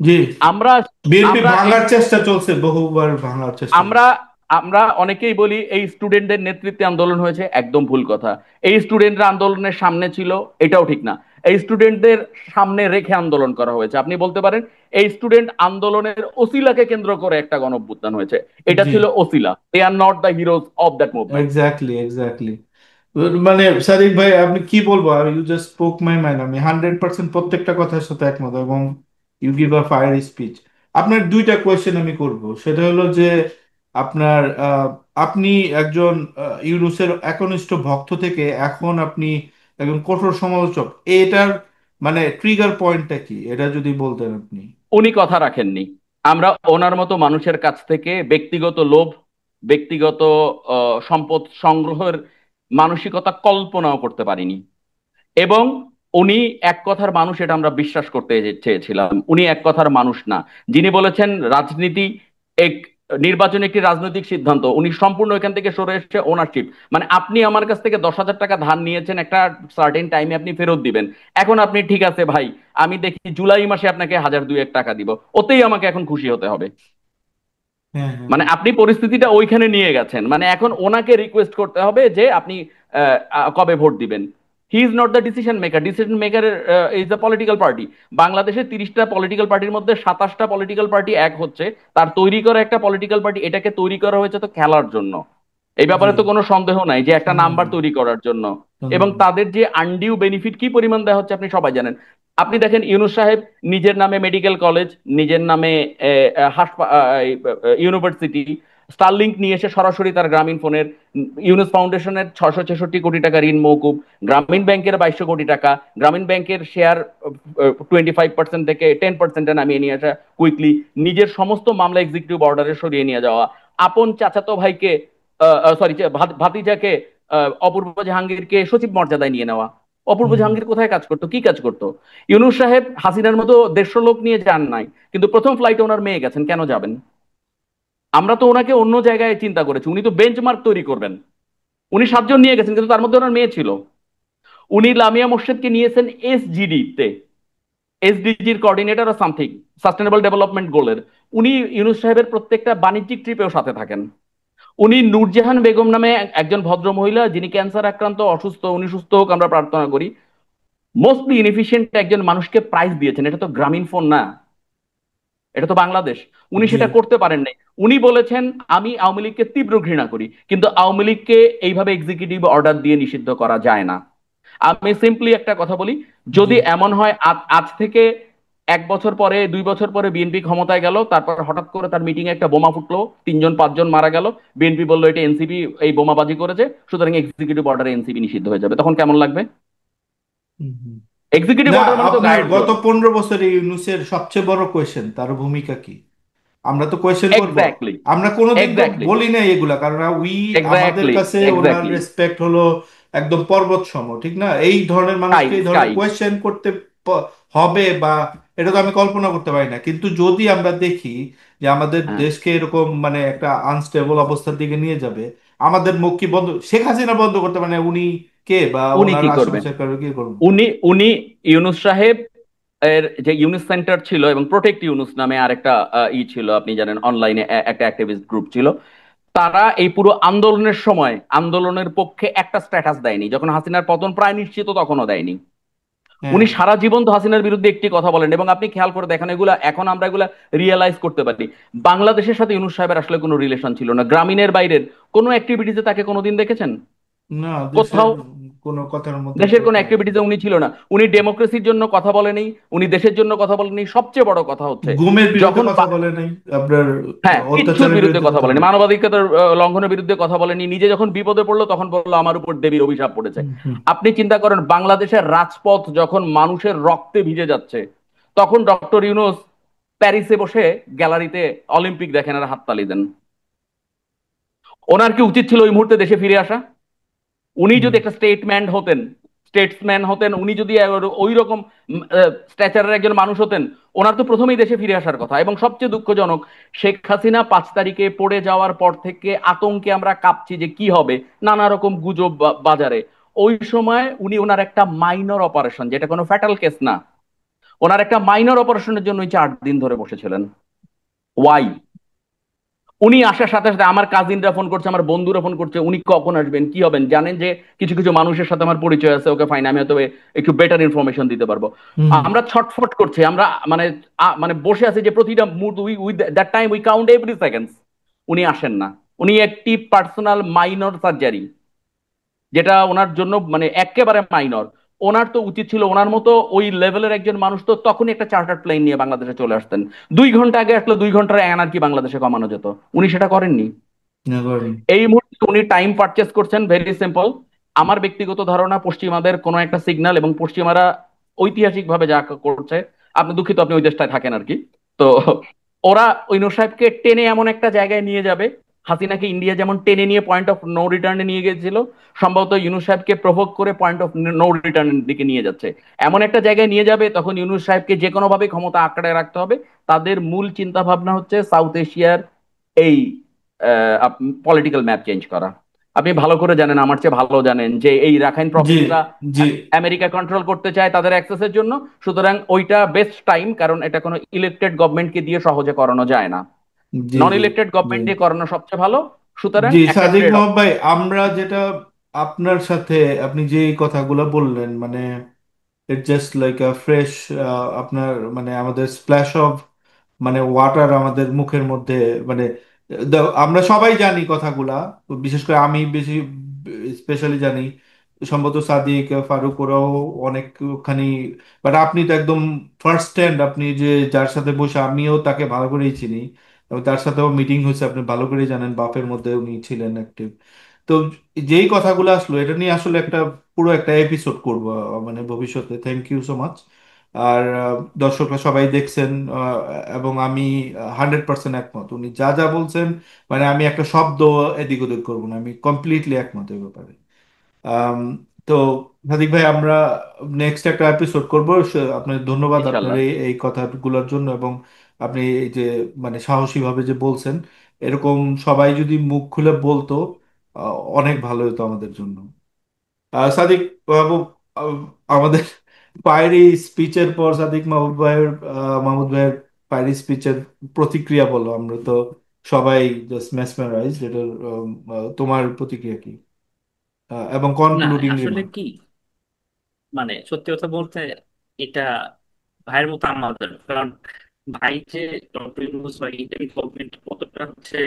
জি। আমরা বিএনপি আমরা ভাঙার চেষ্টা চলছে, বহুবার ভাঙার চেষ্টা আমরা হচ্ছে। আমরা অনেকেই বলি এই স্টুডেন্টদের নেতৃত্বে আন্দোলন হয়েছে, একদম ভুল কথা। এই স্টুডেন্টরা আন্দোলনের সামনে ছিল, এটাও ঠিক না। এই স্টুডেন্টদের সামনে রেখে আন্দোলন করা হয়েছে। আপনি বলতে পারেন এই স্টুডেন্ট আন্দোলনের ওসিলাকে কেন্দ্র করে একটা গণঅভ্যুত্থান হয়েছে, এটা জি ছিল ওসিলা। They are not the heroes of that movement. Exactly exactly. মানে সাদিক ভাই, আপনি কি বলবো, you just spoke my mind, আমি 100% প্রত্যেকটা কথার সাথে একমত, এবং you give a fire speech. আপনার দুইটা কোয়েশ্চেন আমি করব, সেটা হলো যে আপনার আপনি একজন ইউনূসের একনিষ্ঠ ভক্ত থেকে এখন আপনি একজন কঠোর সমালোচক, এটার মানে ট্রিগার পয়েন্টটা কি, এটা যদি বলতেন আপনি। উনি কথা রাখেননি। আমরা ওনার মতো মানুষের কাছ থেকে ব্যক্তিগত লোভ, ব্যক্তিগত সম্পদ সংগ্রহের মানসিকতা কল্পনাও করতে পারিনি। এবং উনি এক কথার মানুষ, এটা আমরা বিশ্বাস করতে চেয়েছিলাম। উনি এক কথার মানুষ না। যিনি বলেছেন রাজনীতি এক নির্বাচন একটি রাজনৈতিক সিদ্ধান্ত, উনি সম্পূর্ণ এখান থেকে সরে এসে ওনারশিপ, মানে আপনি আমার কাছ থেকে 10,000 টাকা ধার নিয়েছেন, একটা সার্টেন টাইমে আপনি ফেরত দিবেন। এখন আপনি ঠিক আছে ভাই, আমি দেখি জুলাই মাসে আপনাকে 1,000-2,100 টাকা দিব, ওতেই আমাকে এখন খুশি হতে হবে। হ্যাঁ, হ্যাঁ, মানে আপনি পরিস্থিতিটা ওইখানে নিয়ে গেছেন, মানে এখন ওনাকে রিকোয়েস্ট করতে হবে যে আপনি কবে ভোট দিবেন। হি is not the decision maker. Decision maker is the political party. বাংলাদেশে 30টা পলিটিক্যাল পার্টির মধ্যে 27টা পলিটিক্যাল পার্টি এক হচ্ছে, তার তৈরি করা একটা পলিটিক্যাল পার্টি, এটাকে তৈরি করা হয়েছে তো খেলার জন্য। এই জি, ব্যাপারে তো কোনো সন্দেহ নাই যে একটা সন্দেহ নাম্বার নেই, তৈরি করার জন্য। সন্দেহ এবং নেই। তাদের যে আনডিউ বেনিফিট কি পরিমাণ দেওয়া হচ্ছে আপনি সবাই জানেন। আপনি দেখেন ইউনূস সাহেব নিজের নামে মেডিকেল কলেজ, নিজের নামে ইউনিভার্সিটি, স্টারলিংক নিয়ে এসে সরাসরি তার গ্রামীণ ফোনের, ইউনুস ফাউন্ডেশনের 666 কোটি টাকা ঋণ মওকুফ, গ্রামীণ ব্যাংকের 2200 কোটি টাকা, গ্রামীণ ব্যাংকের শেয়ার 25% থেকে 10%-এ নামিয়ে নিয়ে আসা কুইকলি, নিজের সমস্ত মামলা এক্সিকিউটিভ অর্ডারে সরিয়ে নিয়ে যাওয়া, আপন চাচাতো ভাইকে, সরি, ভাতিজাকে, অপূর্ব জাহাঙ্গীরকে সচিব মর্যাদায় নিয়ে নেওয়া। অপূর্ব হুম, জাহাঙ্গীর কোথায় কাজ করতো, কি কাজ করতো? ইউনুস সাহেব হাসিনার মতো 150 লোক নিয়ে যান নাই, কিন্তু প্রথম ফ্লাইটে ওনার মেয়ে গেছেন, কেন যাবেন? আমরা তো ওনাকে অন্য জায়গায় চিন্তা করেছি, উনি তো বেঞ্চমার্ক তৈরি করবেন। উনি 7 জন নিয়ে গেছেন, কিন্তু তার মধ্যে ওনার মেয়ে ছিল। উনি লামিয়া মোর্শেদকে নিয়েছেন এসজিডি তে, এসডিজির কোঅর্ডিনেটর আর সামথিং, সাস্টেনেবল ডেভেলপমেন্ট গোলের। উনি ইউনুস সাহেবের প্রত্যেকটা বাণিজ্যিক ট্রিপেও সাথে থাকেন। উনি নূরজাহান বেগম নামে একজন ভদ্র মহিলা, যিনি ক্যান্সার আক্রান্ত, অসুস্থ, উনি সুস্থ হোক আমরা প্রার্থনা করি, মোস্টলি ইনএফিশিয়েন্ট একজন মানুষকে প্রাইজ দিয়েছেন। এটা তো গ্রামীণ ফোন না, এটা তো বাংলাদেশ। উনি জি, সেটা করতে পারেন নাই। উনি বলেছেন আমি আওয়ামী লীগকে তীব্র ঘৃণা করি, কিন্তু আওয়ামী লীগকে এইভাবে এক্সিকিউটিভ অর্ডার দিয়ে নিষিদ্ধ করা যায় না। আমি সিম্পলি একটা কথা বলি, জি। যদি এমন হয় আজ থেকে 1 বছর পরে, 2 বছর পরে বিএনপি ক্ষমতায় গেল, তারপর হঠাৎ করে তার মিটিং এ একটা বোমা ফুটলো, 3-5 জন মারা গেল, বিএনপি বললো এটা এনসিপি এই বোমাবাজি করেছে, সুতরাং এক্সিকিউটিভ অর্ডারে এনসিপি নিষিদ্ধ হয়ে যাবে, তখন কেমন লাগবে? হুম, হুম। এক্সিকিউটিভ না, অর্ডার মানে তো আপনার গায়ের গত জোর। 15 বছরে ইউনূসের সবচেয়ে বড় কোয়েশ্চেন তার ভূমিকা কি? আমরা তো কোয়েশ্চেন করব। এক্স্যাক্টলি, আমরা কোনোদিন তো এক্স্যাক্টলি, বলি নাই এগুলা, কারণ আমাদের এক্স্যাক্টলি, কাছে ওনার এক্স্যাক্টলি। রেসপেক্ট হলো একদম পর্বত সম, ঠিক না? এই ধরনের স্কাই, মানুষকে এই ধরনের স্কাই। কোয়েশ্চেন করতে হবে, বা এটা তো আমি কল্পনা করতে পারি না। কিন্তু যদি আমরা দেখি যে আমাদের হ্যাঁ, দেশকে এরকম মানে একটা আনস্টেবল অবস্থার দিকে নিয়ে যাবে, আমাদের মুখ কি বন্ধ, শেখ হাসিনা বন্ধ করতে মানে উনি কে, বা উনি ওনার কি করবেন? আশেপাশে কারো কি করবেন? উনি ইউনুস সাহেব এর যে ইউনুস সেন্টার ছিল এবং প্রোটেক্ট ইউনুস নামে আরেকটা ছিল, আপনি জানেন অনলাইনে একটা অ্যাক্টিভিস্ট গ্রুপ ছিল, তারা এই পুরো আন্দোলনের সময় আন্দোলনের পক্ষে একটা স্ট্যাটাস দেয়নি। যখন হাসিনার পতন প্রায় নিশ্চিত তখনও দেয়নি। হ্যাঁ, উনি সারা জীবন তো হাসিনার বিরুদ্ধে একটি কথা বলেন, এবং আপনি খেয়াল করে দেখেন এগুলা এখন আমরা এগুলা রিয়েলাইজ করতে পারি। বাংলাদেশের সাথে ইউনুস সাহেবের আসলে কোনো রিলেশন ছিল না। গ্রামীণের বাইরের কোনো অ্যাক্টিভিটিতে তাকে কোনোদিন দেখেছেন? না, দেশের কোথাও কোনো কথার মধ্যে তো দেশের কোন তার অ্যাক্টিভিটিতে উনি ছিল না। উনি ডেমোক্রেসির জন্য কথা বলেনি, উনি দেশের জন্য কথা বলেনি। সবচেয়ে বড় কথা হচ্ছে গুমের বিরুদ্ধে যখন কথা বলে নাই, আপনার হ্যাঁ, কিচ্ছুর অত্যাচারের বিরুদ্ধে বিরুদ্ধে কথা কথা বলেনি, বলে। মানবাধিকার লঙ্ঘনের বিরুদ্ধে কথা বলেনি। নিজে যখন বিপদে পড়লো তখন বললো আমার উপর দেবীর অভিশাপ পড়েছে। হুম, হুম, আপনি চিন্তা করেন, বাংলাদেশের রাজপথ যখন মানুষের রক্তে ভিজে যাচ্ছে, তখন ডক্টর ইউনূস প্যারিসে বসে গ্যালারিতে অলিম্পিক দেখেন আর হাততালি দেন। ওনার কি উচিত ছিল ওই মুহূর্তে দেশে ফিরে আসা? উনি হুম, যদি একটা স্টেটসম্যান হতেন, উনি যদি ওই রকম স্ট্যাচারের একজন মানুষ হতেন, ওনার তো প্রথমেই দেশে ফিরে আসার কথা। এবং সবচেয়ে দুঃখজনক, শেখ হাসিনা 5 তারিখে পড়ে যাওয়ার পর থেকে আতঙ্কে আমরা কাঁপছি যে কি হবে, নানা রকম গুজব বাজারে। ওই সময় উনি ওনার একটা মাইনর অপারেশন, যেটা কোনো ফ্যাটাল কেস না, ওনার একটা মাইনর অপারেশনের জন্য 4 দিন ধরে বসেছিলেন। ওয়াই? উনি আসার সাথে সাথে আমার কাজিনরা ফোন করছে, আমার বন্ধুরা ফোন করছে, উনি কখন আসবেন, কি হবেন। জানেন যে কিছু কিছু মানুষের সাথে আমার পরিচয় আছে, ওকে ফাইন, আমি হয়তো একটু বেটার ইনফরমেশন দিতে পারবো। হুম, হুম। আমরা ছটফট করছি, আমরা মানে মানে বসে আছি যে প্রতিটা মুহূর্ত, we that time we count every seconds. উনি আসেন না। উনি একটি পার্সোনাল মাইনর সার্জারি, যেটা ওনার জন্য মানে একেবারে মাইনর। ওনার তো উচিত ছিল, ওনার মতো ওই লেভেলের একজন মানুষ তো তখনই একটা চার্টার প্লেন নিয়ে বাংলাদেশে চলে আসতেন। 2 ঘন্টা আগে আসলে 2 ঘন্টার এনার্জি বাংলাদেশে কমানো যেত। উনি সেটা করেননি। না, করেন। এই মুহূর্তে উনি টাইম পারচেস করছেন, ভেরি সিম্পল। আমার ব্যক্তিগত ধারণা, পশ্চিমাদের কোনো একটা সিগন্যাল, এবং পশ্চিমারা ঐতিহাসিক ভাবে যা করছে, আপনি দুঃখিত আপনি ওই দেশটায় থাকেন আর কি। তো ওরা ওই নূর সাহেবকে টেনে এমন একটা জায়গায় নিয়ে যাবে, হাসিনাকে ইন্ডিয়া যেমন টেনে নিয়ে পয়েন্ট অফ নো রিটার্নে নিয়ে গেছিল, সম্ভবত ইউনূস সাহেবকে প্রভোগ করে পয়েন্ট অফ নো রিটার্নের দিকে নিয়ে যাচ্ছে। এমন একটা জায়গায় নিয়ে যাবে, তখন ইউনূস সাহেবকে যে কোনো ভাবে ক্ষমতা আঁকড়ে রাখতে হবে। তাদের মূল চিন্তা ভাবনা হচ্ছে সাউথ এশিয়ার এই পলিটিক্যাল ম্যাপ চেঞ্জ করা। আপনি ভালো করে জানেন, আমার চেয়ে ভালো জানেন, যে এই রাখাইন জি প্রভিন্সটা জি আমেরিকা কন্ট্রোল করতে চায় তাদের অ্যাক্সেসের জন্য। সুতরাং ওইটা বেস্ট টাইম, কারণ এটা কোনো ইলেক্টেড গভর্নমেন্টকে দিয়ে সহজে করানো যায় না, জি নন জি ইলেক্টেড জি গভর্নমেন্ট দিয়ে করানো সবচেয়ে ভালো। সুতরাং জি একটা সাদিক ট্রেড অফ। মাহমুদ ভাই, আমরা যেটা আপনার সাথে আপনি যে কথাগুলো বললেন, মানে it just like a fresh, আপনার মানে আমাদের স্প্ল্যাশ অফ মানে ওয়াটার আমাদের মুখের মধ্যে, মানে আমরা সবাই জানি কথাগুলা, বিশেষ করে আমি বেশি স্পেশালি জানি, সম্ভবত সাদিক ফারুক ওরাও অনেকখানি, বাট আপনি তো একদম ফার্স্ট হ্যান্ড, আপনি যে যার সাথে বসে, আমিও তাকে ভালো করেই চিনি এবং তার সাথেও মিটিং হয়েছে, আপনি ভালো করেই জানেন, বাফের মধ্যে উনি ছিলেন অ্যাক্টিভ। তো যেই কথাগুলো আসলো এটা নিয়ে আসলে একটা পুরো একটা এপিসোড করবো মানে ভবিষ্যতে। Thank you so much. আর দর্শকরা সবাই দেখছেন, এবং আমি 100% একমত, উনি যা যা বলছেন, মানে আমি একটা শব্দ এদিক ওদিক করবো না, আমি কমপ্লিটলি একমত এই ব্যাপারে। আম, তো সাদিক ভাই, আমরা নেক্সট একটা এপিসোড করবো। আপনার ধন্যবাদ আপনার ইনশাল্লাহ। এই কথাগুলোর জন্য, এবং আপনি এই যে মানে সাহসী ভাবে যে বলছেন, এরকম সবাই যদি মুখ খুলে বলতো অনেক ভালো হতো আমাদের জন্য। সাদিক বাবু, আহ, আমাদের পায়েরি স্পিচের পর সাদিক মাহমুদ ভাইয়ের পায়েরি স্পিচের প্রতিক্রিয়া বলো, আমরা তো সবাই জাস্ট মেসমেরাইজড। এটার তোমার প্রতিক্রিয়া কি, এবং না কনক্লুডিং আসলে রিমার্ক? কি, মানে সত্যি কথা বলতে এটা ভাইয়ের মতো আমাদের, কারণ ভাই যে ডক্টর ইউনূস বা ইন্ডিয়ান গভর্নমেন্ট কতটা হচ্ছে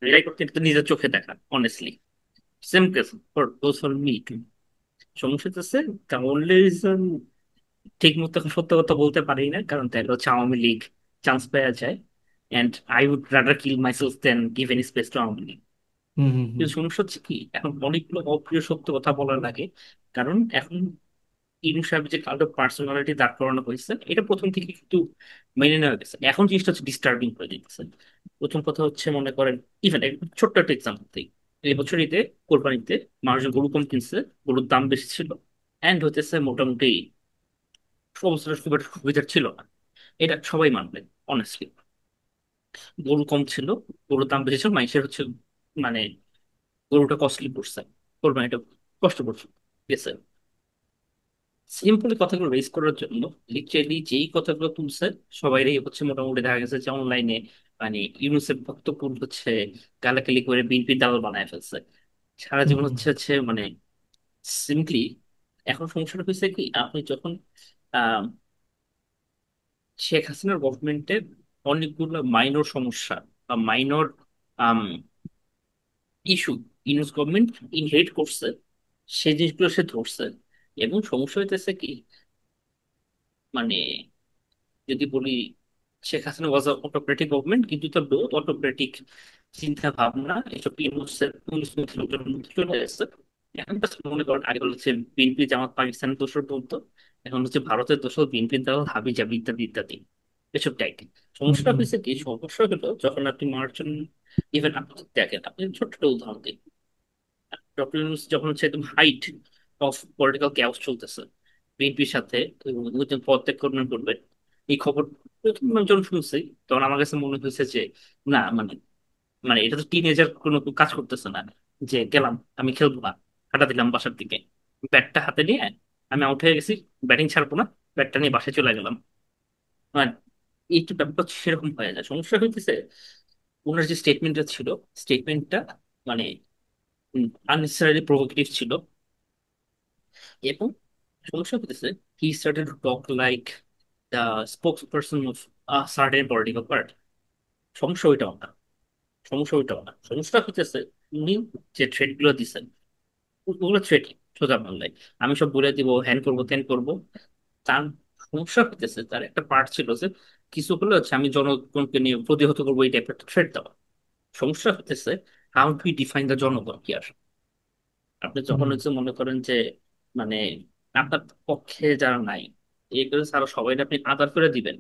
রিলাই করতে, এটা তো নিজের চোখে দেখা honestly. Same case for those for me two. সমস্যা হচ্ছে দ্য অনলি রিজন ঠিক মতো এখন সত্য কথা বলতে পারি না, কারণ তাহলে হচ্ছে আওয়ামী লীগ চান্স পাওয়া যায়, and I would rather kill myself then give any space to Awami League. Hmm hmm hmm কিন্তু সমস্যা হচ্ছে কি, এখন অনেকগুলো অপ্রিয় সত্য কথা বলার লাগে। কারণ এখন ইনু সাহেব যে কাল্ট অফ পার্সোনালিটি দাঁড় করানো হয়েছে, এটা প্রথম থেকে কিন্তু মেনে নেওয়া গেছে, এখন জিনিসটা হচ্ছে ডিস্টার্বিং হয়ে যাচ্ছে। প্রথম কথা হচ্ছে, মনে করেন ইভেন ছোট্ট একটা এক্সাম্পল দিই। এই বছর ঈদে কোরবানিতে মানুষজন গরু কম কিনছে, গরুর দাম বেশি ছিল, এন্ড হতেছে মোটামুটি অবস্থাটা খুব একটা সুবিধার ছিল না। এটা সবাই মানবে অনেস্টলি। গরু কম ছিল, গরুর দাম বেশি ছিল, মানুষের হচ্ছে মানে গরুটা কস্টলি পড়ছে, কোরবানিটা কষ্ট পড়ছে, গেছে। সিম্পলি কথাগুলো রেজ করার জন্য লিটারেলি যেই কথাগুলো তুলছে, সবাইরই হচ্ছে মোটামুটি দেখা গেছে যে অনলাইনে মানে ইউনুসেফ বক্তব্য হচ্ছে গালাগালি করে বিএনপি দালাল বানায় ফেলছে। সারা হুম জীবন হুম হচ্ছে হচ্ছে মানে সিম্পলি। এখন সমস্যাটা হয়েছে কি, আপনি যখন আহ শেখ হাসিনার গভর্নমেন্টের অনেকগুলো মাইনর সমস্যা বা minor issue Yunus government inherit করছে, সেই জিনিসগুলো সে ধরছে। এবং সমস্যা হইতেছে কি, মানে যদি বলি শেখ হাসিনা ওয়াজ অটোক্রেটিক গভর্নমেন্ট, কিন্তু তার বহুত অটোক্রেটিক চিন্তা ভাবনা এসব ইউনুস লোকজনের মধ্যে চলে আসছে। এখন just মনে করেন আগে হচ্ছে বিএনপি জামাত পাকিস্তানের দোষর বলতো, এখন হচ্ছে ভারতের দোষর বিএনপি দল হাবি জাবি ইত্যাদি ইত্যাদি এসব টাইপের। হুম সমস্যা হুম হয়েছে কি, সমস্যা হলো যখন আপনি মার্চেন্ট, ইভেন আপনি যদি দেখেন, আপনি ছোট্ট একটা উদাহরণ দিই। ডক্টর ইউনূস যখন হচ্ছে একদম হাইট অফ পলিটিক্যাল ক্যাওস চলতেছে বিএনপির সাথে, একজন পদত্যাগ করবেন, এই খবর প্রথম আমি যখন শুনছি, তখন আমার কাছে মনে হয়েছে যে না মানে, মানে এটা তো টিনেজার কোনো কাজ করতেছে না, যে গেলাম আমি খেলবো না, হাঁটা দিলাম বাসার দিকে, ব্যাটটা হাতে নিয়ে আমি আউট হয়ে গেছি, ব্যাটিং ছাড়বো না, ব্যাটটা নিয়ে বাসায় চলে গেলাম। মানে এইটা ব্যাপারটা সেরকম হয়ে যায়। সমস্যা হইতেছে ওনার যে স্টেটমেন্টটা ছিল, স্টেটমেন্টটা মানে আননেসেসারি প্রভোকেটিভ ছিল। এবং সমস্যা হতেছে he started to talk like the spokes person of certain political party. সমস্যা ওইটাও না, সমস্যা ওইটাও না, সমস্যা হতেছে উনি যে থ্রেড গুলো দিচ্ছেন, ওগুলো থ্রেড সোজা বাংলায় আমি সব বলে দিব, হ্যান করবো ত্যান করবো। তার সমস্যা হতেছে তার একটা পার্ট ছিল যে কিছু হলে হচ্ছে আমি জনগণকে নিয়ে প্রতিহত করবো, এই টাইপের একটা থ্রেড দেওয়া। সমস্যা হতেছে হাউ ডু ডিফাইন দ্য জনগণ কি আর। আপনি যখন হুম হচ্ছে মনে করেন যে মানে আপনার পক্ষে যারা নাই, এগুলো ছাড়া সবাই আপনি আদার করে দিবেন,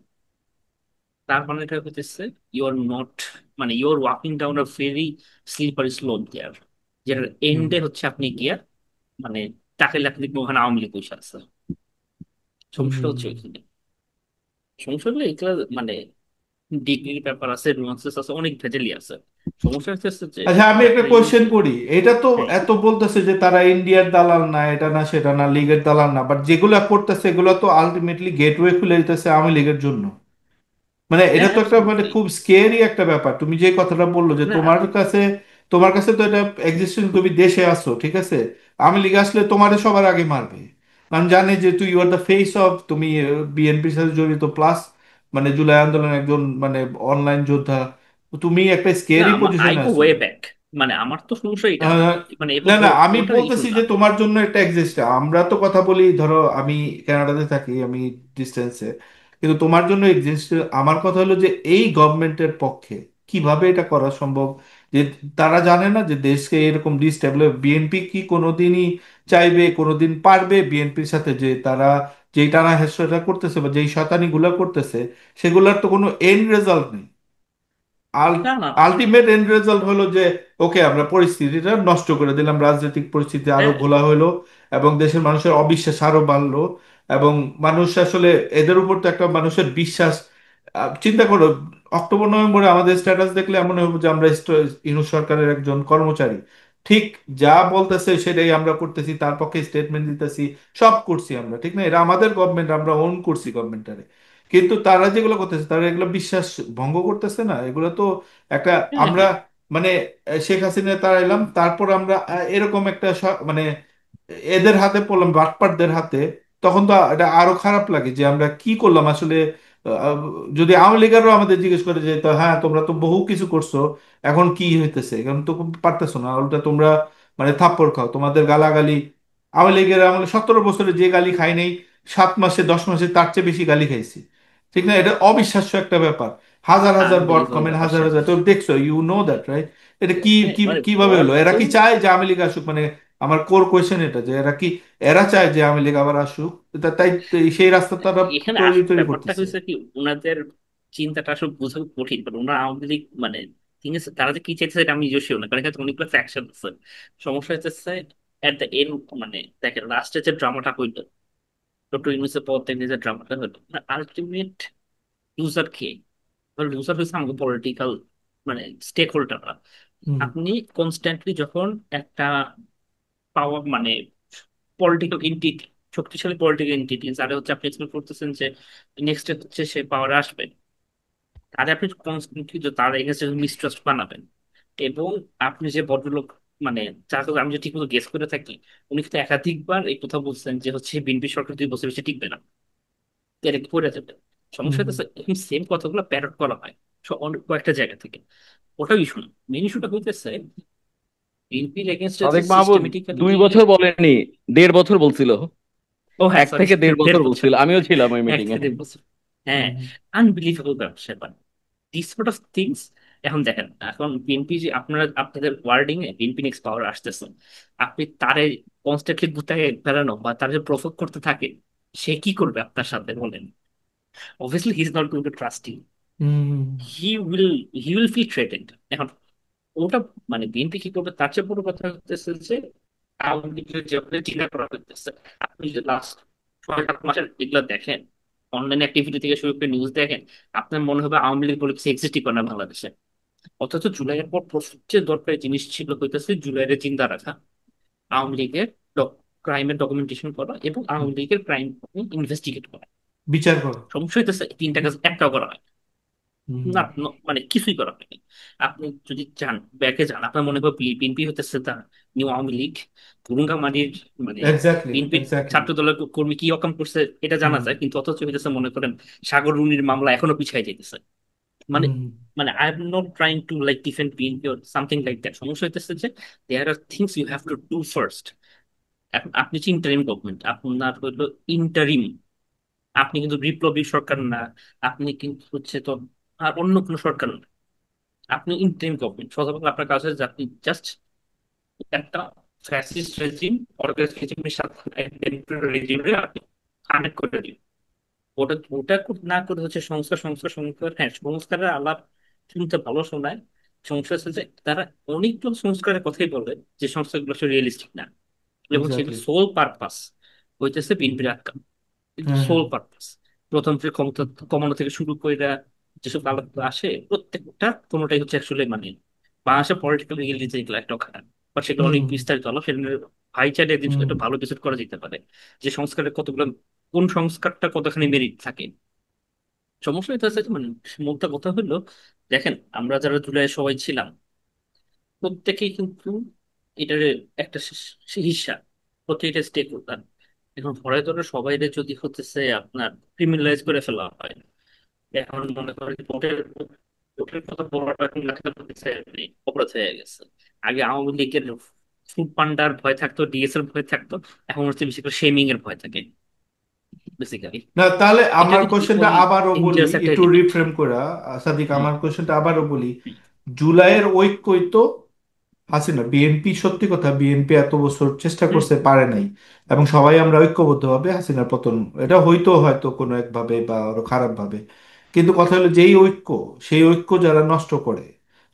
তার মানে এটা হচ্ছে ইউ আর নট, মানে you are walking down a very slippery slope there, যেটার হুম এন্ডে হচ্ছে আপনি গিয়া মানে তাকে লেখা দেখবো ওখানে আওয়ামী লীগ বসে আছে। সমস্যাটা হুম। হচ্ছে ওইখানে। সমস্যা হলো এগুলা মানে ডিগ্রির ব্যাপার আছে, নুয়ান্সেস আছে, অনেক ভেজালি আছে। সমস্যা হচ্ছে যে আচ্ছা, আমি একটা ডাক্তার কোয়েশ্চেন ইউনূসের। করি। এটা তো হ্যাঁ, এত বলতেছে যে তারা ইন্ডিয়ার দালাল না, এটা না সেটা না, লীগের দালাল না, বাট যেগুলা করতেছে এগুলো তো আলটিমেটলি গেটওয়ে খুলে দিতেছে আওয়ামী লীগের জন্য। মানে এটা হ্যাঁ, তো একটা মানে অ্যাবসলিউটলি। খুব স্কেরি একটা ব্যাপার। তুমি যে কথাটা বললো যে না তোমার কাছে তো এটা এক্সিস্টেন্স, তুমি দেশে আসছো ঠিক আছে, আওয়ামী লীগ আসলে তোমারে সবার আগে মারবে, কারণ জানে যে তুই you are the face of, তুমি বিএনপির সাথে জড়িত, প্লাস মানে জুলাই আন্দোলন একজন মানে অনলাইন যোদ্ধা, তুমি একটা না স্কেরি আই পজিশনে গো আছো। ওয়ে ব্যাক, মানে আমার তো সমস্যা এটা না, আহ, মানে না এবং না, আমি ওটার ইস্যু বলতেছি না। যে তোমার জন্য একটা এক্সিস্ট, আমরা তো কথা বলি ধরো আমি কানাডাতে থাকি, আমি ডিস্টেন্সে, কিন্তু তোমার জন্য এক্সিস্ট। আমার কথা হলো যে এই গভর্নমেন্টের পক্ষে কিভাবে এটা করা সম্ভব, যে তারা জানে না যে দেশকে এরকম ডিস্টেবলিশ, বিএনপি কি কোনোদিনই চাইবে, কোনোদিন পারবে বিএনপির সাথে যে তারা যেই টানা হেঁচড়া করতেছে বা যেই শয়তানিগুলো করতেছে সেগুলোর তো কোনো এন্ড রেজাল্ট নেই। না না, আলটিমেট এন্ড রেজাল্ট হলো যে ওকে আমরা পরিস্থিতিটা নষ্ট করে দিলাম, রাজনৈতিক পরিস্থিতি আরো হ্যাঁ, ঘোলা হলো, এবং দেশের মানুষের অবিশ্বাস আরো বাড়লো, এবং মানুষ আসলে এদের উপর তো একটা মানুষের বিশ্বাস, চিন্তা করো অক্টোবর নভেম্বরে আমাদের স্ট্যাটাস দেখলে এমন হবে যে আমরা ইউনূস সরকারের একজন কর্মচারী, ঠিক যা বলতেছে সেটাই আমরা করতেছি, তার পক্ষে স্টেটমেন্ট দিতেছি, সব করছি আমরা, ঠিক না? এরা আমাদের গভর্নমেন্ট, আমরা ওন করছি গভর্নমেন্টটারে, কিন্তু তারা যেগুলো করতেছে তারা এগুলো বিশ্বাস ভঙ্গ করতেছে না, এগুলো তো একটা হ্যাঁ, আমরা হ্যাঁ। মানে শেখ হাসিনা তারা এলাম, তারপর আমরা এরকম একটা মানে এদের হাতে পড়লাম, বাটপারদের হাতে, তখন তো এটা আরো খারাপ লাগে যে আমরা কি করলাম আসলে। আহ, যদি আওয়ামী লীগেরও আমাদের জিজ্ঞেস করে যে তো হ্যাঁ তোমরা তো বহু কিছু করছো, এখন কি হইতেছে, এখন তো পারতেছো না, উল্টা তোমরা মানে থাপ্পড় খাও, তোমাদের গালাগালি, আওয়ামী লীগের আমলে 17 বছরে যে গালি খাই নাই, 7 মাসে 10 মাসে তার চেয়ে বেশি গালি খাইছি, ঠিক না? এটা অবিশ্বাস্য একটা ব্যাপার। হাজার হাজার বট আনবিলিভেবল কমেন্ট, ব্যাপার হাজার স্যাপার। হাজার, তো দেখছো, ইউ নো দ্যাট রাইট? এটা কি হ্যাঁ, কি মানে কিভাবে হলো? বট এরা তো কি চায় যে আওয়ামী লীগ আসুক? মানে আমার কোর কোয়েশ্চেন এটা, যে এরা কি, এরা চায় যে আওয়ামী লীগ আবার আসুক? তাই সেই রাস্তা তারা এখানে তৈরি তৈরি ব্যাপারটা করতেছে। হয়েছে কি, ওনাদের চিন্তাটা আসলে বোঝা কঠিন, কারণ ওনারা আওয়ামী লীগ মানে ঠিক আছে, তারা যে কি চাইছে সেটা আমি নিজেও শিওর না, কারণ এখানে অনেকগুলো ফ্যাকশন আছে। সমস্যা হচ্ছে এট দ্য এন্ড, মানে দেখেন লাস্টে যে ড্রামাটা হইলো, ডক্টর ইউনূসের পর থেকে যে ড্রামাটা হলো, আলটিমেট লুজার কে? লুজার হচ্ছে আমাকে পলিটিক্যাল মানে স্টেক হোল্ডাররা। হুম আপনি কনস্ট্যান্টলি যখন একটা পাওয়ার মানে পলিটিক্যাল এন্টিটি, শক্তিশালী পলিটিক্যাল এন্টিটি যারা হচ্ছে আপনি এক্সপেক্ট করতেছেন যে নেক্সট হচ্ছে সে পাওয়ারে আসবে, তাহলে আপনি কনস্ট্যান্টলি তার এগেনস্টে মিসট্রাস্ট বানাবেন। এবং আপনি যে ভদ্রলোক মানে যার কথা আমি যে ঠিক মতো গেস করে থাকি, উনি কিন্তু একাধিকবার এই কথা বলছেন যে হচ্ছে বিএনপি সরকার 2 বছর বেশি টিকবে না, এটা পড়ে যাবে। সমস্যা হুম। হচ্ছে এখন সেম কথাগুলো প্যারট করা হয় অনেক কয়েকটা জায়গা থেকে। ওটাও ইস্যু না, মেন ইস্যুটা হইতেছে বিএনপির এগেনস্টে যে সাদেক মাহমুদ দুই সিস্টেমেটিক্যালি। বছর বলেনি, 1.5 বছর বলছিল। ও হ্যাঁ, এক সরি, থেকে দেড় দেড় বছর বছর বলছিল, আমিও ছিলাম ওই এক মিটিং এ। থেকে 1.5 বছর। হ্যাঁ, হুম আনবিলিভেবল ব্যবসা। This sort of things. এখন দেখেন, এখন বিএনপি যে আপনারা আপনাদের ওয়ার্ডিং এ বিএনপি নেক্সট পাওয়ার আসতেছে, আপনি তারে কনস্ট্যান্টলি গুতায় বেড়ানো বা তার যে প্রভোগ করতে থাকে, সে কি করবে আপনার সাথে বলেন? Obviously he is not going to trust you. Hmm he will he will feel threatened. এখন ওটা মানে বিএনপি কি করবে তার চেয়ে বড় কথা হচ্ছে যে আওয়ামী লীগের যেভাবে চিন্তা করা হচ্ছে, আপনি যে লাস্ট 6-7 মাসের এগুলো দেখেন, অনলাইন অ্যাক্টিভিটি থেকে শুরু করে নিউজ দেখেন, আপনার মনে হবে আওয়ামী লীগ বলে কিছু এক্সিস্টই করে না বাংলাদেশে। অথচ জুলাইয়ের পর সবচেয়ে দরকারি জিনিস ছিল হইতেছে জুলাইয়ের জিন্দা রাখা, আওয়ামী লীগের ক্রাইমের ডকুমেন্টেশন করা এবং আওয়ামী লীগের ক্রাইম ইনভেস্টিগেট করা। বিচার করো। সমস্যা হইতেছে এই তিনটা কাজ একটাও করা হয় হুম না, মানে কিছুই করা হয়নি। আপনি যদি যান ব্যাকে যান, আপনার মনে হবে বিএনপি হতেছে দা নিউ আওয়ামী লীগ। গুরুঙ্গামারির মানে এক্স্যাক্টলি বিএনপির এক্স্যাক্টলি। ছাত্র দলের কর্মী কি অকাম করছে এটা জানা হুম যায়, কিন্তু অথচ হইতেছে মনে করেন সাগর রুনির মামলা এখনো পিছাই যাইতেছে। মানে হুম মানে I am not trying to like defend BNP or something like that. সমস্যা হইতেছে যে there are things you have to do first. এখন আপনি হচ্ছে ইন্টারিম গভর্নমেন্ট, আপনার হইলো ইন্টারিম, আপনি কিন্তু বিপ্লবী সরকার না, আপনি কিন্তু হচ্ছে তো আর অন্য কোনো সরকার না, আপনি ইন্টারিম গভর্নমেন্ট। সহজ কথা, আপনার কাছে যে আপনি জাস্ট একটা ফ্যাসিস্ট রেজিম অর্গানাইজ রেজিমের সাথে রেজিমে আপনি কানেক্ট করে দিন। ওটা ওটা না করে হচ্ছে সংস্কার সংস্কার সংস্কার। হ্যাঁ, সংস্কারের আলাপ শুনতে ভালো শোনায়। সমস্যা হচ্ছে যে তারা অনেকগুলো সংস্কারের কথাই বলে, যে সংস্কারগুলো আসলে রিয়েলিস্টিক না, এবং সেগুলো এক্স্যাক্টলি। সোল পারপাস হইতেছে বিএনপির আটকাম। কিন্তু হ্যাঁ, হ্যাঁ। সোল পারপাস প্রধানমন্ত্রীর ক্ষমতা কমানো থেকে শুরু করে যেসব আলাপ আসে, প্রত্যেকটা কোনোটাই হচ্ছে আসলে মানে বাংলাদেশের পলিটিক্যাল রিয়েলিটি যেগুলো একটা খারাপ, বা সেগুলো হুম, অনেক বিস্তারিত আলাপ। সেটা নিয়ে ভাই চাইলে একদিন হুম। একটা ভালো এপিসোড করা যেতে পারে, যে সংস্কারের কতগুলো, কোন সংস্কারটা কতখানি মেরিট থাকে। সমস্যা এটা আছে যে মানে মোদ্দা কথা হলো, দেখেন আমরা যারা জুলাই সবাই ছিলাম, প্রত্যেকেই কিন্তু এটার একটা হিস্সা, প্রত্যেকটা স্টেক হোল্ডার। এখন ঘরে ধরে সবাই যদি হতেছে আপনার ক্রিমিনালাইজ করে ফেলা হয়, এখন মনে করেন ভোটের ভোটের কথা বলাটা এখন লেখাটা হতেছে মানে অপরাধ হয়ে গেছে। আগে আওয়ামী লীগের ফুড পান্ডার ভয় থাকতো, ডিএস এর ভয় থাকতো, এখন হচ্ছে বেশি করে শেমিং এর ভয় থাকে বেসিক্যালি। না, তাহলে এটা আমার কিন্তু কোশ্চেনটা খুবই আবারও বলি, ডেঞ্জারাস একটা একটু এলিমেন্ট। রিফ্রেম করা। সাদিক, হুম আমার কোশ্চেনটা আবারও বলি। হুম জুলাইয়ের ঐক্যই তো হাসিনা, বিএনপি সত্যি কথা, বিএনপি এত বছর চেষ্টা হুম করছে, পারে নাই। এবং সবাই আমরা ঐক্যবদ্ধভাবে হাসিনার পতন, এটা হয়তো হয়তো কোনো একভাবে বা আরো খারাপ ভাবে। কিন্তু কথা হলো, যেই ঐক্য, সেই ঐক্য যারা নষ্ট করে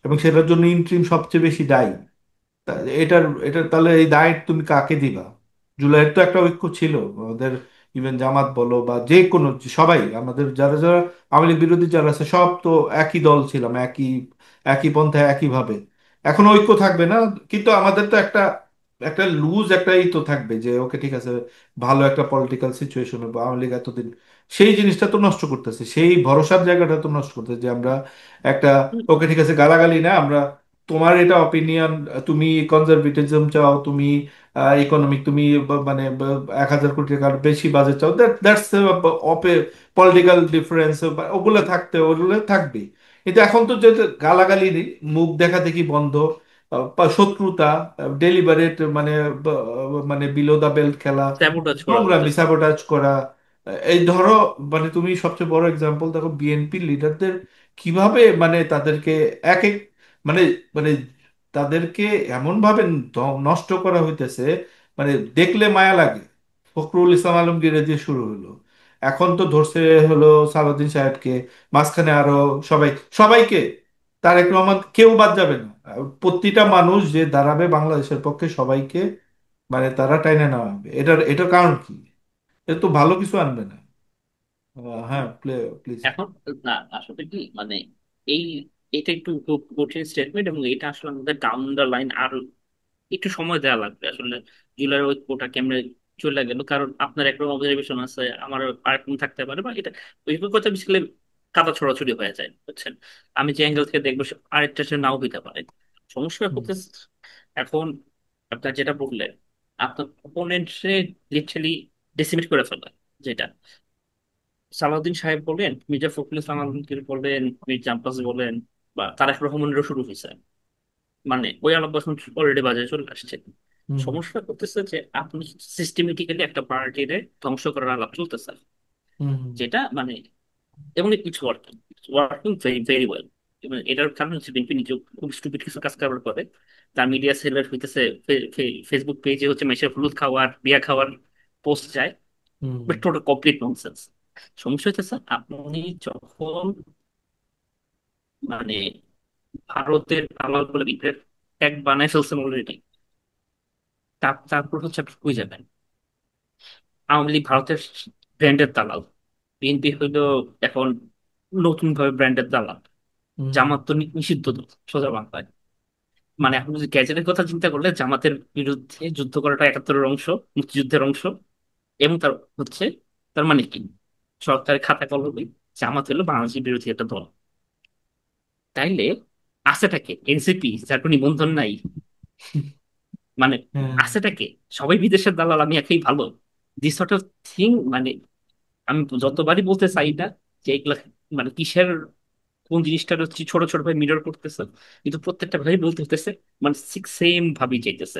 এবং সেটার জন্য ইন্ট্রিম সবচেয়ে বেশি দায়ী। এটার এটার তাহলে এই দায় তুমি কাকে দিবা? জুলাইয়ের তো একটা ঐক্য ছিল আমাদের, ইভেন জামাত বলো বা যে কোনো, সবাই আমাদের যারা যারা আওয়ামী লীগ বিরোধী যারা আছে, সব তো একই দল ছিলাম, একই একই পন্থায় একই ভাবে। এখন ঐক্য থাকবে না, কিন্তু আমাদের তো একটা একটা লুজ একটা ই তো থাকবে যে ওকে ঠিক আছে, ভালো একটা পলিটিক্যাল সিচুয়েশন হবে, আওয়ামী লীগ এতদিন সেই জিনিসটা তো নষ্ট করতেছে, সেই ভরসার জায়গাটা তো নষ্ট করতেছে যে আমরা একটা, হুম। ওকে ঠিক আছে গালাগালি না, আমরা তোমার এটা অপিনিয়ন, তুমি কনজারভেটিজম চাও, তুমি ইকোনমিক, তুমি মানে 1,000 কোটি টাকার বেশি বাজেট চাও, দ্যাটস পলিটিক্যাল ডিফারেন্স, ওগুলো থাকতে, ওগুলো থাকবে। কিন্তু এখন তো যে গালাগালি, মুখ দেখা দেখি বন্ধ, বা শত্রুতা, ডেলিবারেট মানে মানে বিলো দা বেল্ট খেলা, স্যাবোটাজ করা নোংরামি, হইতেছে। স্যাবোটাজ করা। এই ধরো, মানে তুমি সবচেয়ে বড় এক্সাম্পল দেখো বিএনপির লিডারদের কিভাবে মানে তাদেরকে এক এক মানে মানে তাদেরকে এমন ভাবে নষ্ট করা হইতেছে, মানে দেখলে মায়া লাগে। ফখরুল ইসলাম আলমগীর দিয়ে শুরু হলো, এখন তো ধরছে হলো সালাউদ্দিন সাহেবকে, মাঝখানে আরো সবাই, সবাইকে, তারেক রহমান, কেউ বাদ যাবে না। প্রতিটা মানুষ যে দাঁড়াবে বাংলাদেশের পক্ষে, সবাইকে মানে তারা টাইনে নেওয়া হবে। এটার কারণ কি? এটা তো ভালো কিছু আনবে না। হ্যাঁ, প্লিজ। এখন না, আসলে কি মানে এই এটা একটু খুব কঠিন স্টেটমেন্ট, এবং এটা আসলে আমাদের ডাউন দ্য লাইন আরো একটু সময় দেওয়া লাগবে আসলে। জুলাই ওই কোটা কেমনে চলে গেল, কারণ আপনার একরকম অবজারভেশন আছে, আমার আরেকরকম থাকতে পারে, বা এটা ওই কথা বিশেষভাবে কাদা ছড়াছড়ি হয়ে যায়, বুঝছেন। আমি যে অ্যাঙ্গেল থেকে দেখবো আরেকটা সে নাও হইতে পারে। সমস্যা হুম, হতে এখন আপনার যেটা বললেন, আপনার অপোনেন্টে লিটারালি ডেসিমেট করে ফেলে, যেটা সালাউদ্দিন সাহেব বলেন, মির্জা ফখরুল ইসলাম আলমগীর বলেন, মির্জা আব্বাস বলেন, বা তারেক রহমানেরও শুরু হয়েছে, মানে ওই আলাপ অলরেডি বাজারে চলে আসছে। হুম, সমস্যা করতেছে যে আপনি সিস্টেমেটিক্যালি একটা পার্টির ধ্বংস করার আলাপ চলতেছে, হুম, যেটা মানে এবং it's working, working very very well. এবং এটার কারণ হচ্ছে বিএনপি নিজে খুব স্টুপিড কিছু কাজ করার পরে তার মিডিয়া সেলার হইতেছে, ফেসবুক পেজে হচ্ছে মেশে হলুদ খাওয়ার বিয়া খাওয়ার পোস্ট যায়, হুম, বাট টোটাল কমপ্লিট ননসেন্স। সমস্যা হচ্ছে আপনি যখন মানে ভারতের দালাল বলে বিপ্লব ট্যাগ বানায় ফেলছেন অলরেডি, তারপর হচ্ছে আপনি কই যাবেন? আওয়ামী লীগ ভারতের ব্র্যান্ডের দালাল, বিএনপি হইলো এখন নতুন ভাবে ব্র্যান্ডের দালাল, হুম, জামাত তো নিষিদ্ধ দল, সোজা বাংলায়। মানে আপনি যদি গ্যাজেটের কথা চিন্তা করলে জামাতের বিরুদ্ধে যুদ্ধ করাটা একাত্তরের অংশ, মুক্তিযুদ্ধের অংশ, এবং তার হচ্ছে তার মানে কি, সরকারের খাতা কলমে জামাত হলো বাংলাদেশের বিরোধী একটা দল। তাইলে আছেটাকে এনসিপি, যার কোনো নিবন্ধন নাই, মানে হ্যাঁ, আছেটাকে সবাই বিদেশের দালাল, আমি একাই ভালো, দিস সর্ট অফ থিং। মানে আমি যতবারই বলতে চাই না যে এগুলা মানে কিসের, কোন জিনিসটার হচ্ছে ছোট ছোট ভাবে মিরর করতেছে, কিন্তু প্রত্যেকটা ভাবে বলতে হতেছে, মানে ঠিক সেম ভাবেই চাইতেছে।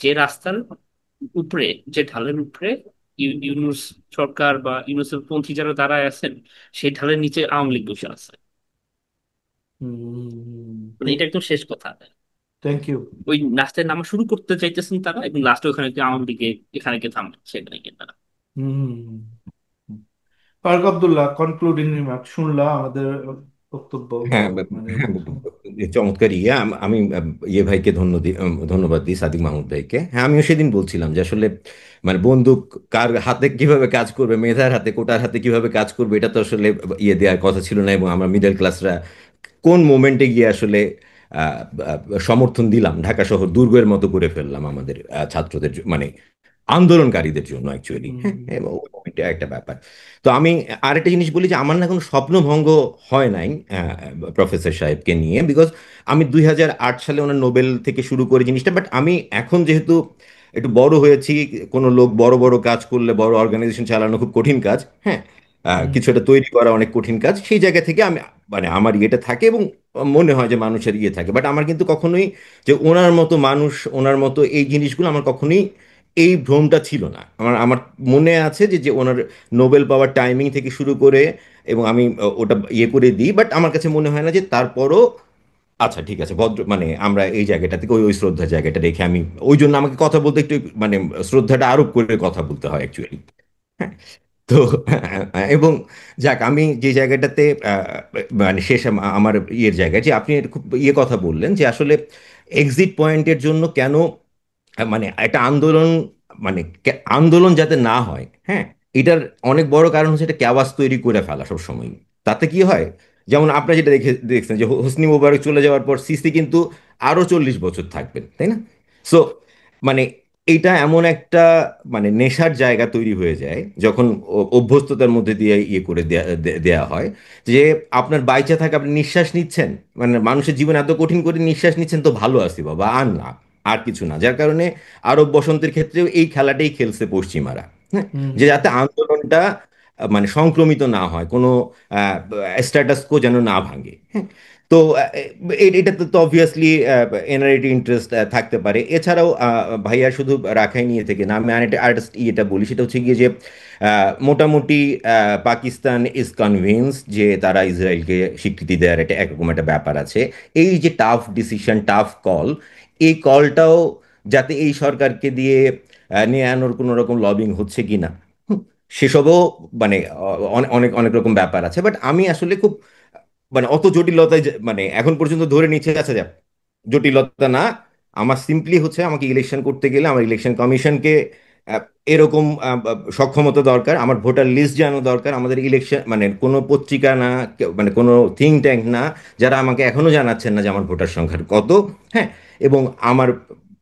যে রাস্তার উপরে, যে ঢালের উপরে ইউনুস সরকার বা ইউনুসের পন্থী যারা দাঁড়ায় আছেন, সেই ঢালের নিচে আওয়ামী লীগ বসে আছে। মানে ঠিক। এটা একদম শেষ কথা। Thank you. ওই রাস্তায় নামা শুরু করতে চাইতেছেন তারা, এবং লাস্টে ওখানে গিয়ে আওয়ামী লীগে এখানে গিয়ে থামছে, সেখানে গিয়ে তারা। হুম, ফারুক আব্দুল্লাহ, কনক্লুডিং রিমার্ক শুনলা আমাদের বক্তব্য, হ্যাঁ মানে হ্যাঁ, চমৎকার ইয়ে আমি ইয়ে ভাইকে ধন্যবাদ দিই, সাদিক মাহমুদ ভাইকে। হ্যাঁ, আমিও সেদিন বলছিলাম যে আসলে মানে বন্দুক কার হাতে কিভাবে কাজ করবে, মেধার হাতে কোটার হাতে কিভাবে কাজ করবে, এটা তো আসলে ইয়ে দেওয়ার কথা ছিল না। এবং আমরা মিডল ক্লাসরা কোন মোমেন্টে গিয়ে আসলে আহ, সমর্থন দিলাম, ঢাকা শহর দুর্গের মতো করে ফেললাম আমাদের ছাত্রদের মানে আন্দোলনকারীদের জন্য অ্যাকচুয়ালি। হুম, হ্যাঁ, হুম, এবং এটা একটা ব্যাপার। তো আমি আরেকটা জিনিস বলি যে আমার না কোনো স্বপ্নভঙ্গ হয় নাই প্রফেসর সাহেবকে নিয়ে, বিকজ আমি 2008 সালে ওনার নোবেল থেকে শুরু করে জিনিসটা, বাট আমি এখন যেহেতু একটু বড় হয়েছি, কোনো লোক বড় বড় কাজ করলে, বড় অর্গানাইজেশন চালানো খুব কঠিন কাজ, হ্যাঁ, হুম, কিছু একটা তৈরি করা অনেক কঠিন কাজ, সেই জায়গা থেকে আমি মানে আমার ইয়েটা থাকে এবং মনে হয় যে মানুষের ইয়ে থাকে। বাট আমার কিন্তু কখনোই যে ওনার মতো মানুষ, ওনার মতো এই জিনিসগুলো আমার কখনোই এই ভ্রমটা ছিল না। আমার আমার মনে আছে যে যে ওনার নোবেল পাওয়ার টাইমিং থেকে শুরু করে, এবং আমি ওটা ইয়ে করে দিই, বাট আমার কাছে মনে হয় না যে তারপরও আচ্ছা ঠিক আছে ভদ্র মানে আমরা এই জায়গাটা থেকে ওই ওই শ্রদ্ধার জায়গাটা রেখে আমি ওই জন্য আমাকে কথা বলতে একটু মানে শ্রদ্ধাটা আরোপ করে কথা বলতে হয় অ্যাকচুয়ালি। তো এবং যাক, আমি যে জায়গাটাতে মানে শেষ আমার ইয়ের জায়গায় যে আপনি খুব ইয়ে কথা বললেন যে আসলে এক্সিট পয়েন্টের জন্য কেন মানে একটা আন্দোলন মানে আন্দোলন যাতে না হয়, হ্যাঁ, এটার অনেক বড় কারণ হচ্ছে এটা ক্যাওয়াস তৈরি করে ফেলা সব সময়। তাতে কি হয়, যেমন আপনারা যেটা দেখছেন যে হোসনি মোবারক চলে যাওয়ার পর সিসি কিন্তু আরো 40 বছর থাকবেন, তাই না? সো মানে এইটা এমন একটা মানে নেশার জায়গা তৈরি হয়ে যায় যখন অভ্যস্ততার মধ্যে দিয়ে ইয়ে করে দেয়া হয় যে আপনার বাইচা থাকে, আপনি নিঃশ্বাস নিচ্ছেন, মানে মানুষের জীবন এত কঠিন করে নিঃশ্বাস নিচ্ছেন, তো ভালো আছি বাবা, আর না, আর কিছু না। যার কারণে আরব বসন্তের ক্ষেত্রেও এই খেলাটাই খেলছে পশ্চিমারা, হ্যাঁ, হুম, যে হুম, যাতে আন্দোলনটা মানে সংক্রমিত না হয়, কোনো স্ট্যাটাস কো যেন না ভাঙে, হ্যাঁ। তো এটাতে তো অবভিয়াসলি এনআরআইটি ইন্টারেস্ট থাকতে পারে। এছাড়াও ভাইয়া শুধু রাখাই নিয়ে থেকে না, আমি আরেকটা আর্টিস্ট ইয়েটা বলি, সেটা হচ্ছে গিয়ে যে মোটামুটি পাকিস্তান ইজ কনভিন্স যে তারা ইসরায়েলকে স্বীকৃতি দেওয়ার একটা একরকম একটা ব্যাপার আছে। এই যে টাফ ডিসিশন, টাফ কল, এই কলটাও যাতে এই সরকারকে দিয়ে নিয়ে আনোর কোনো রকম লবিং হচ্ছে কিনা, সেসবও মানে অনেক অনেক অনেক রকম ব্যাপার আছে। বাট আমি আসলে খুব মানে অত জটিলতায় মানে এখন পর্যন্ত ধরে নিচ্ছে, আচ্ছা যাক, জটিলতা না। আমার সিম্পলি হচ্ছে আমাকে ইলেকশন করতে গেলে আমার ইলেকশন কমিশনকে আহ, এরকম সক্ষমতা দরকার, আমার ভোটার লিস্ট জানানো দরকার, আমাদের ইলেকশন মানে কোনো পত্রিকা না, মানে কোনো থিঙ্ক ট্যাঙ্ক না যারা আমাকে এখনো জানাচ্ছেন না যে আমার ভোটার সংখ্যা কত, হ্যাঁ, এবং আমার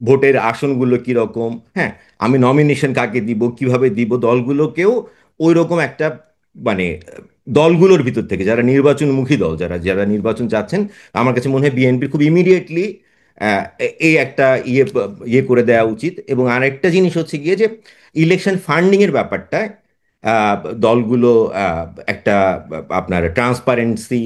ভোটের আসনগুলো কি রকম, হ্যাঁ, আমি নমিনেশন কাকে দিব, কিভাবে দিব, দলগুলোকেও ওই রকম একটা মানে দলগুলোর ভিতর থেকে যারা নির্বাচনমুখী দল, যারা যারা নির্বাচন চাচ্ছেন, আমার কাছে মনে হয় বিএনপির খুব ইমিডিয়েটলি এই একটা ইয়ে করে দেওয়া উচিত। এবং আরেকটা জিনিস হচ্ছে গিয়ে যে ইলেকশন ফান্ডিং এর ব্যাপারটা আহ, দলগুলো একটা আপনার ট্রান্সপারেন্সি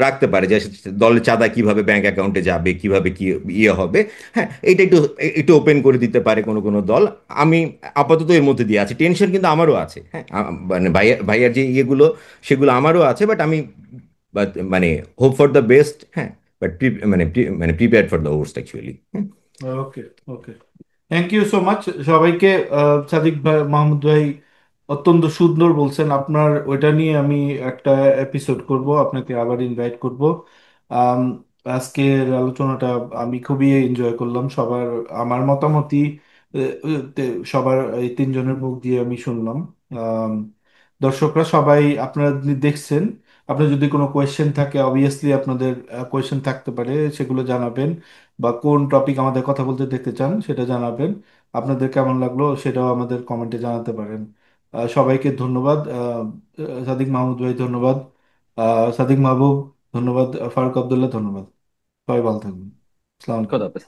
রাখতে পারে, যে দলের চাঁদা কিভাবে ব্যাংক অ্যাকাউন্টে যাবে, কিভাবে কি ইয়ে হবে, হ্যাঁ, এইটা একটু একটু ওপেন করে দিতে পারে কোনো কোনো দল। আমি আপাতত এর মধ্যে দিয়ে আছি, টেনশন কিন্তু আমারও আছে, হ্যাঁ, মানে ভাইয়ার ভাইয়ার যে ইয়েগুলো সেগুলো আমারও আছে, বাট আমি মানে হোপ ফর দ্য বেস্ট, হ্যাঁ, বাট মানে prepare for the worst actually. Okay, okay, thank you so much সবাইকে। সাদিক ভাই, মাহমুদ ভাই অত্যন্ত সুন্দর বলছেন। আপনার ওইটা নিয়ে আমি একটা এপিসোড করব, আপনাকে আবার ইনভাইট করব। আম, আজকের আলোচনাটা আমি খুবই এনজয় করলাম। সবার আমার মতামতই সবার এই তিনজনের মুখ দিয়ে আমি শুনলাম। আম, দর্শকরা সবাই আপনারা দেখছেন, আপনার যদি কোনো কোয়েশ্চেন থাকে, অবভিয়াসলি আপনাদের কোয়েশ্চেন থাকতে পারে, সেগুলো জানাবেন। বা কোন টপিক আমাদের কথা বলতে দেখতে চান সেটা জানাবেন। আপনাদের কেমন লাগলো সেটাও আমাদের কমেন্টে জানাতে পারেন। সবাইকে ধন্যবাদ। সাদিক মাহমুদ ভাই ধন্যবাদ, সাদিক মাহবুব ধন্যবাদ, ফারুক আব্দুল্লাহ ধন্যবাদ। সবাই ভালো থাকবেন। আসসালামু আলাইকুম। খোদাহাফেজ।